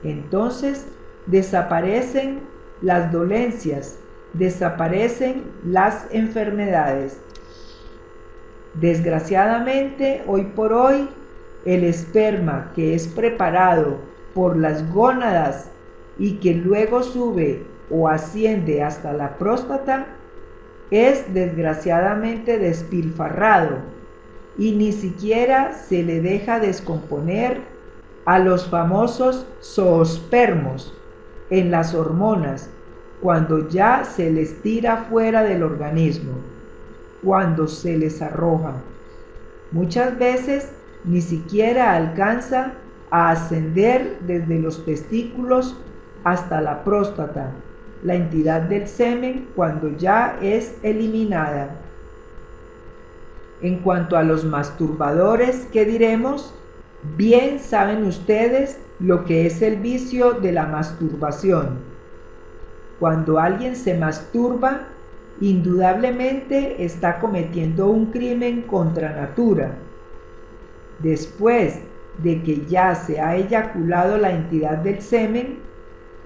Entonces desaparecen las dolencias, desaparecen las enfermedades. Desgraciadamente, hoy por hoy, el esperma que es preparado por las gónadas y que luego sube o asciende hasta la próstata es desgraciadamente despilfarrado y ni siquiera se le deja descomponer a los famosos zoospermos en las hormonas cuando ya se les tira fuera del organismo, cuando se les arroja. Muchas veces ni siquiera alcanza a ascender desde los testículos hasta la próstata, la entidad del semen, cuando ya es eliminada. En cuanto a los masturbadores, ¿qué diremos? Bien saben ustedes lo que es el vicio de la masturbación. Cuando alguien se masturba, indudablemente está cometiendo un crimen contra natura. Después de que ya se ha eyaculado la entidad del semen,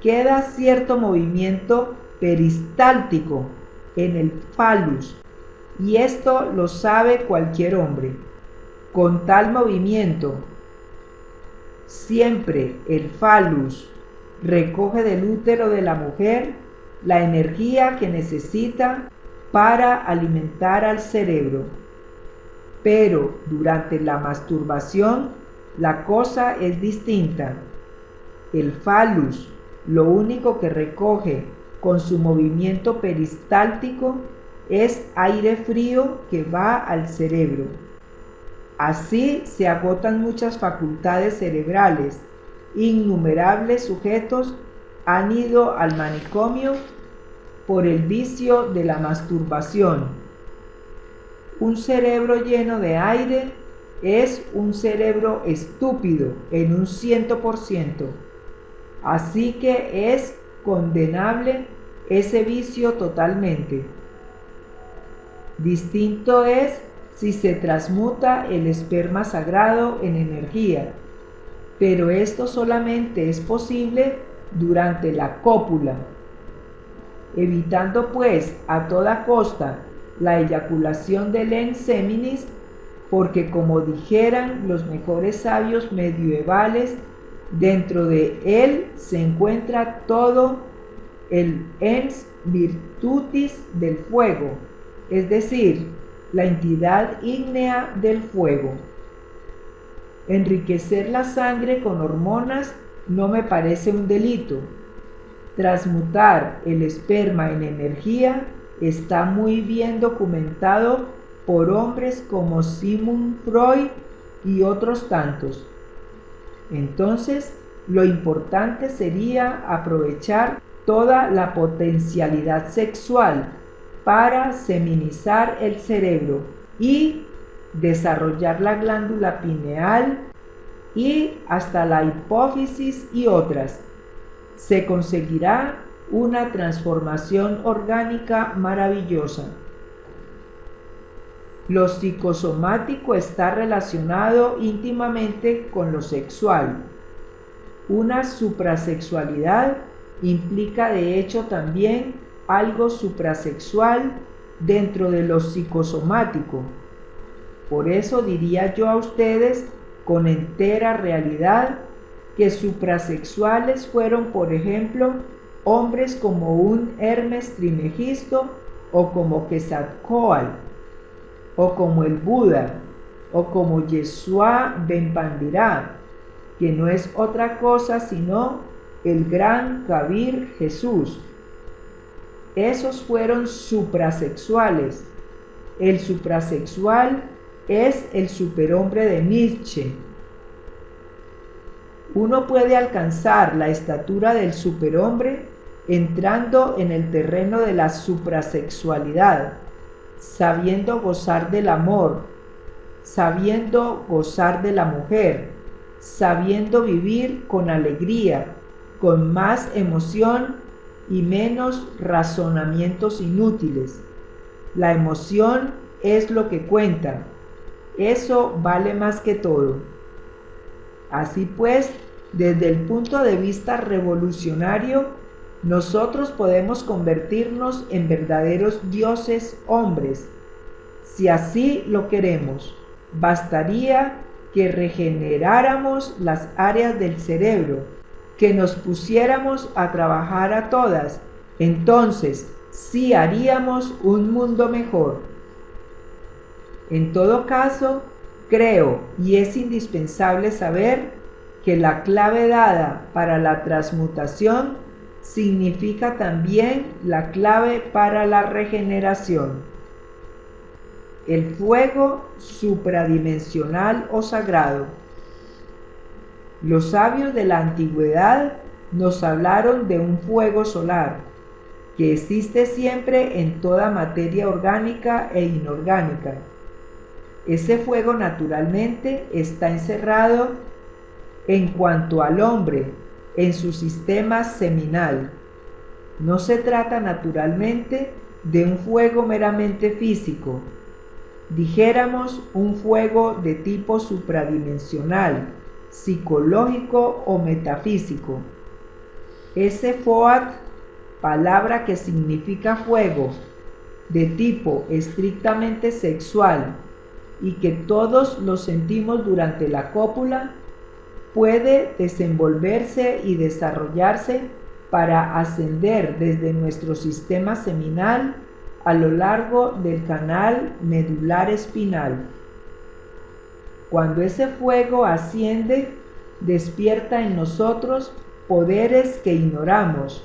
queda cierto movimiento peristáltico en el falus, y esto lo sabe cualquier hombre. Con tal movimiento, siempre el falus recoge del útero de la mujer la energía que necesita para alimentar al cerebro. Pero durante la masturbación la cosa es distinta. El falus lo único que recoge con su movimiento peristáltico es aire frío que va al cerebro. Así se agotan muchas facultades cerebrales. Innumerables sujetos han ido al manicomio por el vicio de la masturbación. Un cerebro lleno de aire es un cerebro estúpido en un 100%. Así que es condenable ese vicio totalmente. Distinto es si se transmuta el esperma sagrado en energía, pero esto solamente es posible durante la cópula. Evitando pues a toda costa la eyaculación del ens seminis, porque como dijeran los mejores sabios medievales, dentro de él se encuentra todo el ens virtutis del fuego, es decir, la entidad ígnea del fuego. Enriquecer la sangre con hormonas no me parece un delito. Transmutar el esperma en energía está muy bien documentado por hombres como Sigmund Freud y otros tantos. Entonces, lo importante sería aprovechar toda la potencialidad sexual para seminizar el cerebro y desarrollar la glándula pineal y hasta la hipófisis y otras. Se conseguirá una transformación orgánica maravillosa. Lo psicosomático está relacionado íntimamente con lo sexual. Una suprasexualidad implica de hecho también algo suprasexual dentro de lo psicosomático. Por eso diría yo a ustedes con entera realidad que suprasexuales fueron, por ejemplo, hombres como un Hermes Trismegisto o como Quetzalcóatl, o como el Buda, o como Yeshua Ben Pandirá, que no es otra cosa sino el gran Kabir Jesús. Esos fueron suprasexuales. El suprasexual es el superhombre de Nietzsche. Uno puede alcanzar la estatura del superhombre entrando en el terreno de la suprasexualidad, sabiendo gozar del amor, sabiendo gozar de la mujer, sabiendo vivir con alegría, con más emoción y menos razonamientos inútiles. La emoción es lo que cuenta. Eso vale más que todo. Así pues, desde el punto de vista revolucionario, nosotros podemos convertirnos en verdaderos dioses hombres. Si así lo queremos, bastaría que regeneráramos las áreas del cerebro, que nos pusiéramos a trabajar a todas. Entonces, sí haríamos un mundo mejor. En todo caso, creo y es indispensable saber que la clave dada para la transmutación significa también la clave para la regeneración. El fuego supradimensional o sagrado. Los sabios de la antigüedad nos hablaron de un fuego solar que existe siempre en toda materia orgánica e inorgánica. Ese fuego naturalmente está encerrado en cuanto al hombre en su sistema seminal. No se trata naturalmente de un fuego meramente físico, dijéramos un fuego de tipo supradimensional, psicológico o metafísico. Ese Foat, palabra que significa fuego, de tipo estrictamente sexual y que todos lo sentimos durante la cópula, puede desenvolverse y desarrollarse para ascender desde nuestro sistema seminal a lo largo del canal medular espinal. Cuando ese fuego asciende, despierta en nosotros poderes que ignoramos,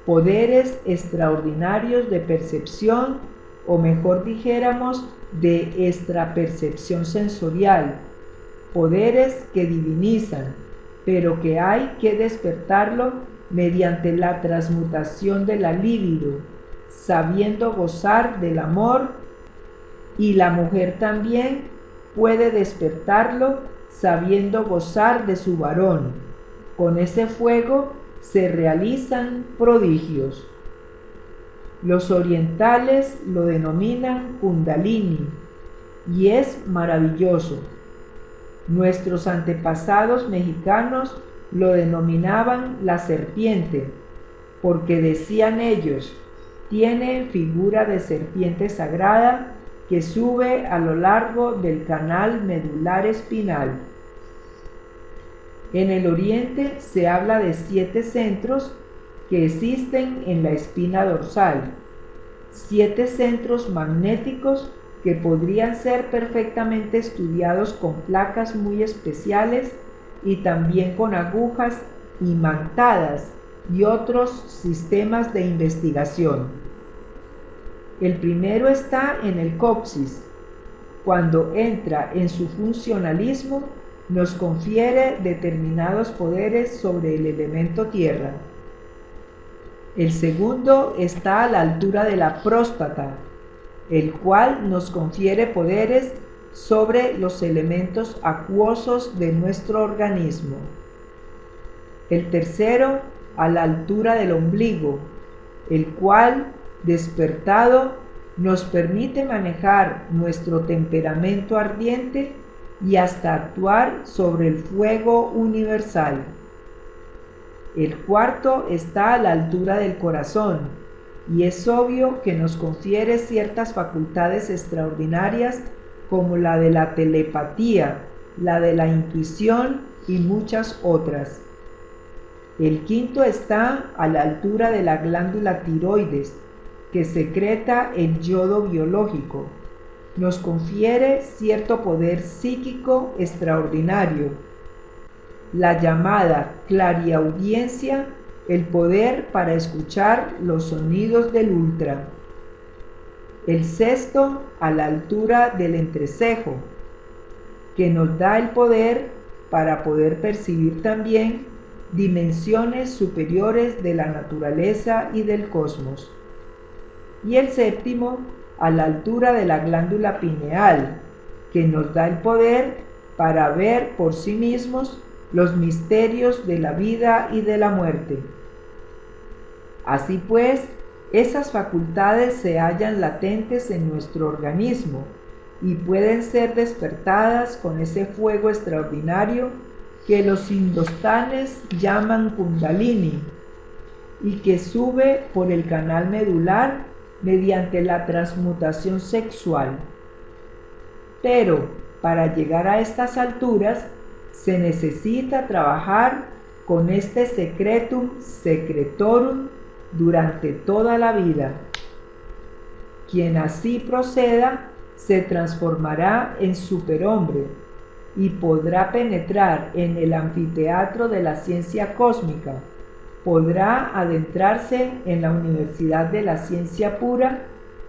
poderes extraordinarios de percepción, o mejor dijéramos, de extrapercepción sensorial, poderes que divinizan, pero que hay que despertarlo mediante la transmutación de la libido, sabiendo gozar del amor, y la mujer también puede despertarlo sabiendo gozar de su varón. Con ese fuego se realizan prodigios. Los orientales lo denominan Kundalini y es maravilloso. Nuestros antepasados mexicanos lo denominaban la serpiente, porque decían ellos, tiene figura de serpiente sagrada que sube a lo largo del canal medular espinal. En el oriente se habla de 7 centros que existen en la espina dorsal, 7 centros magnéticos que podrían ser perfectamente estudiados con placas muy especiales y también con agujas imantadas y otros sistemas de investigación. El primero está en el coxis. Cuando entra en su funcionalismo, nos confiere determinados poderes sobre el elemento tierra. El segundo está a la altura de la próstata, el cual nos confiere poderes sobre los elementos acuosos de nuestro organismo. El tercero a la altura del ombligo, el cual, despertado, nos permite manejar nuestro temperamento ardiente y hasta actuar sobre el fuego universal. El cuarto está a la altura del corazón y es obvio que nos confiere ciertas facultades extraordinarias como la de la telepatía, la de la intuición y muchas otras. El quinto está a la altura de la glándula tiroides, que secreta el yodo biológico. Nos confiere cierto poder psíquico extraordinario, la llamada clariaudiencia, el poder para escuchar los sonidos del ultra. El sexto a la altura del entrecejo, que nos da el poder para poder percibir también dimensiones superiores de la naturaleza y del cosmos. Y el séptimo a la altura de la glándula pineal, que nos da el poder para ver por sí mismos los misterios de la vida y de la muerte. Así pues, esas facultades se hallan latentes en nuestro organismo y pueden ser despertadas con ese fuego extraordinario que los hindustanes llaman Kundalini y que sube por el canal medular mediante la transmutación sexual. Pero para llegar a estas alturas se necesita trabajar con este secretum secretorum durante toda la vida. Quien así proceda se transformará en superhombre y podrá penetrar en el anfiteatro de la ciencia cósmica, podrá adentrarse en la universidad de la ciencia pura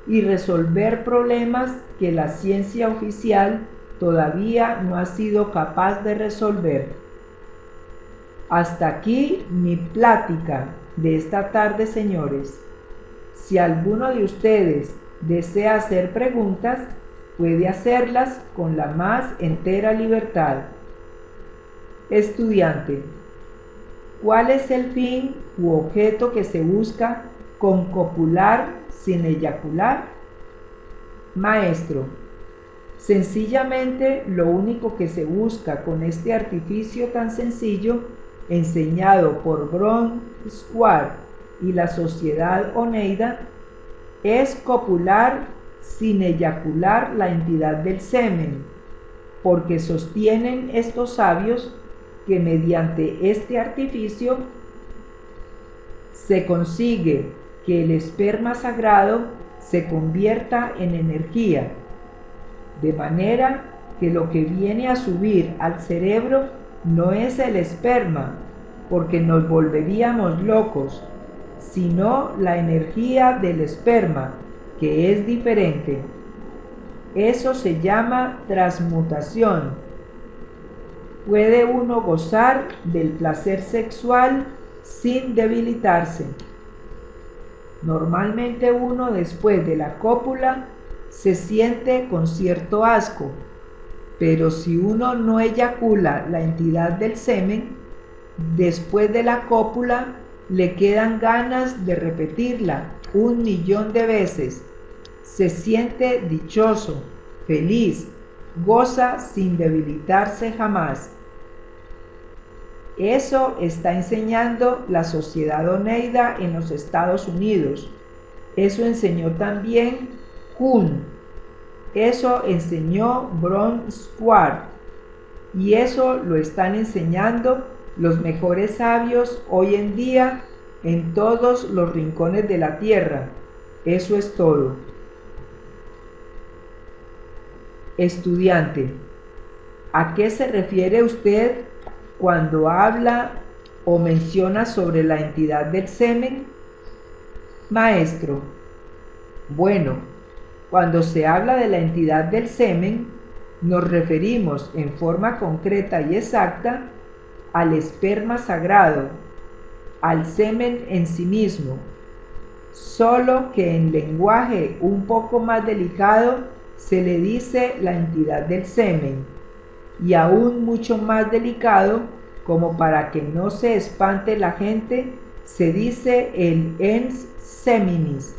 y resolver problemas que la ciencia oficial todavía no ha sido capaz de resolver. Hasta aquí mi plática de esta tarde, señores. Si alguno de ustedes desea hacer preguntas, puede hacerlas con la más entera libertad. Estudiante, ¿cuál es el fin u objeto que se busca con copular sin eyacular? Maestro, sencillamente lo único que se busca con este artificio tan sencillo enseñado por Bron Square y la Sociedad Oneida es copular sin eyacular la entidad del semen, porque sostienen estos sabios que mediante este artificio se consigue que el esperma sagrado se convierta en energía, de manera que lo que viene a subir al cerebro no es el esperma, porque nos volveríamos locos, sino la energía del esperma, que es diferente. Eso se llama transmutación. Puede uno gozar del placer sexual sin debilitarse. Normalmente uno después de la cópula se siente con cierto asco, pero si uno no eyacula la entidad del semen, después de la cópula le quedan ganas de repetirla 1.000.000 de veces. Se siente dichoso, feliz, goza sin debilitarse jamás. Eso está enseñando la Sociedad Oneida en los Estados Unidos. Eso enseñó también Kuhn. Eso enseñó Bron Square. Y eso lo están enseñando los mejores sabios hoy en día en todos los rincones de la tierra. Eso es todo. Estudiante, ¿a qué se refiere usted cuando habla o menciona sobre la entidad del semen? Maestro, bueno, cuando se habla de la entidad del semen, Nos referimos en forma concreta y exacta al esperma sagrado, al semen en sí mismo, solo que en lenguaje un poco más delicado se le dice la entidad del semen, y aún mucho más delicado, como para que no se espante la gente, se dice el ens seminis.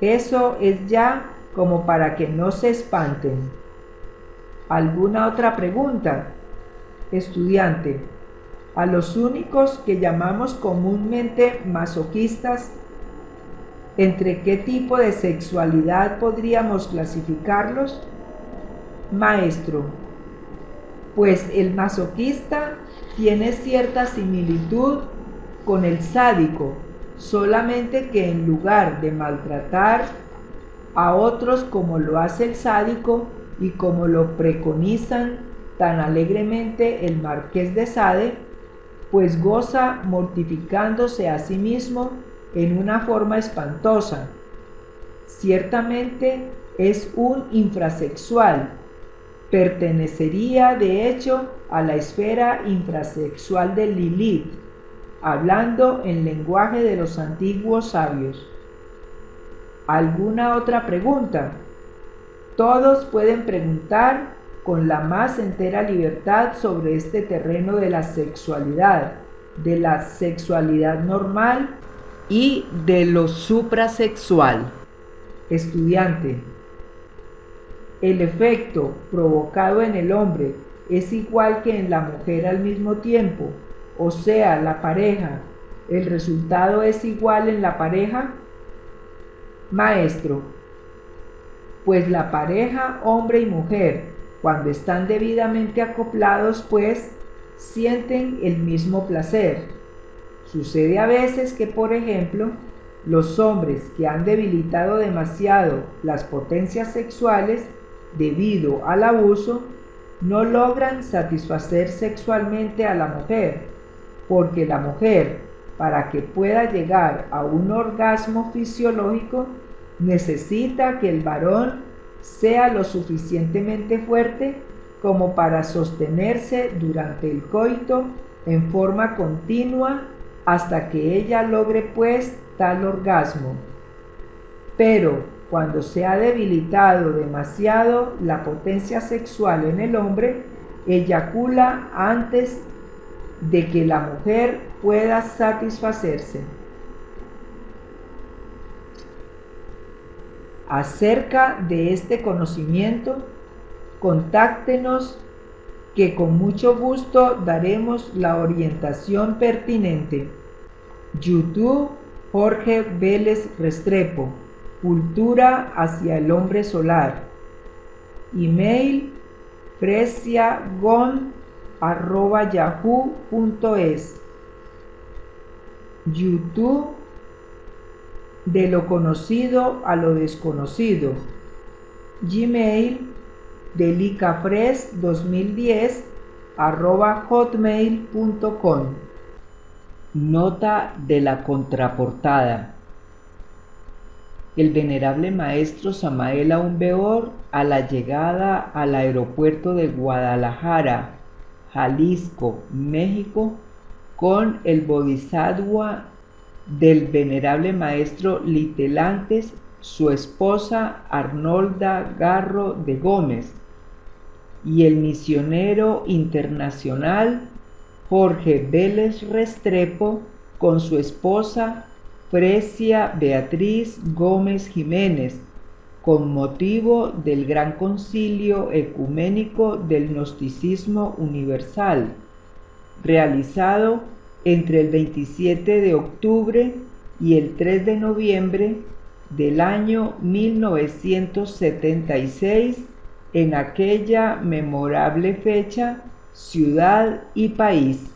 Eso es ya como para que no se espanten. ¿Alguna otra pregunta? Estudiante, a los únicos que llamamos comúnmente masoquistas, ¿entre qué tipo de sexualidad podríamos clasificarlos? Maestro, pues el masoquista tiene cierta similitud con el sádico, solamente que en lugar de maltratar a otros como lo hace el sádico y como lo preconizan tan alegremente el Marqués de Sade, pues goza mortificándose a sí mismo en una forma espantosa. Ciertamente es un infrasexual. Pertenecería de hecho a la esfera infrasexual de Lilith, hablando en lenguaje de los antiguos sabios. ¿Alguna otra pregunta? Todos pueden preguntar con la más entera libertad sobre este terreno de la sexualidad normal y de lo suprasexual. Estudiante, ¿el efecto provocado en el hombre es igual que en la mujer al mismo tiempo? O sea, la pareja, ¿el resultado es igual en la pareja? Maestro, pues la pareja hombre y mujer, cuando están debidamente acoplados, pues sienten el mismo placer. Sucede a veces que, por ejemplo, los hombres que han debilitado demasiado las potencias sexuales debido al abuso, no logran satisfacer sexualmente a la mujer, porque la mujer, para que pueda llegar a un orgasmo fisiológico, necesita que el varón sea lo suficientemente fuerte como para sostenerse durante el coito en forma continua hasta que ella logre pues tal orgasmo. Pero cuando se ha debilitado demasiado la potencia sexual en el hombre, eyacula antes de que la mujer pueda satisfacerse. Acerca de este conocimiento, contáctenos que con mucho gusto daremos la orientación pertinente. YouTube, Jorge Vélez Restrepo, Cultura hacia el hombre solar. Email, fresiagon@yahoo.es. YouTube, de lo conocido a lo desconocido. Gmail, delicafres2010@hotmail.com. Nota de la contraportada. El venerable maestro Samael Aún Weor, a la llegada al aeropuerto de Guadalajara, Jalisco, México, con el bodhisattva del venerable maestro Litelantes, su esposa Arnolda Garro de Gómez, y el misionero internacional Jorge Vélez Restrepo con su esposa Fresia Beatriz Gómez Jiménez, con motivo del Gran Concilio Ecuménico del Gnosticismo Universal, realizado entre el 27 de octubre y el 3 de noviembre del año 1976, en aquella memorable fecha, ciudad y país.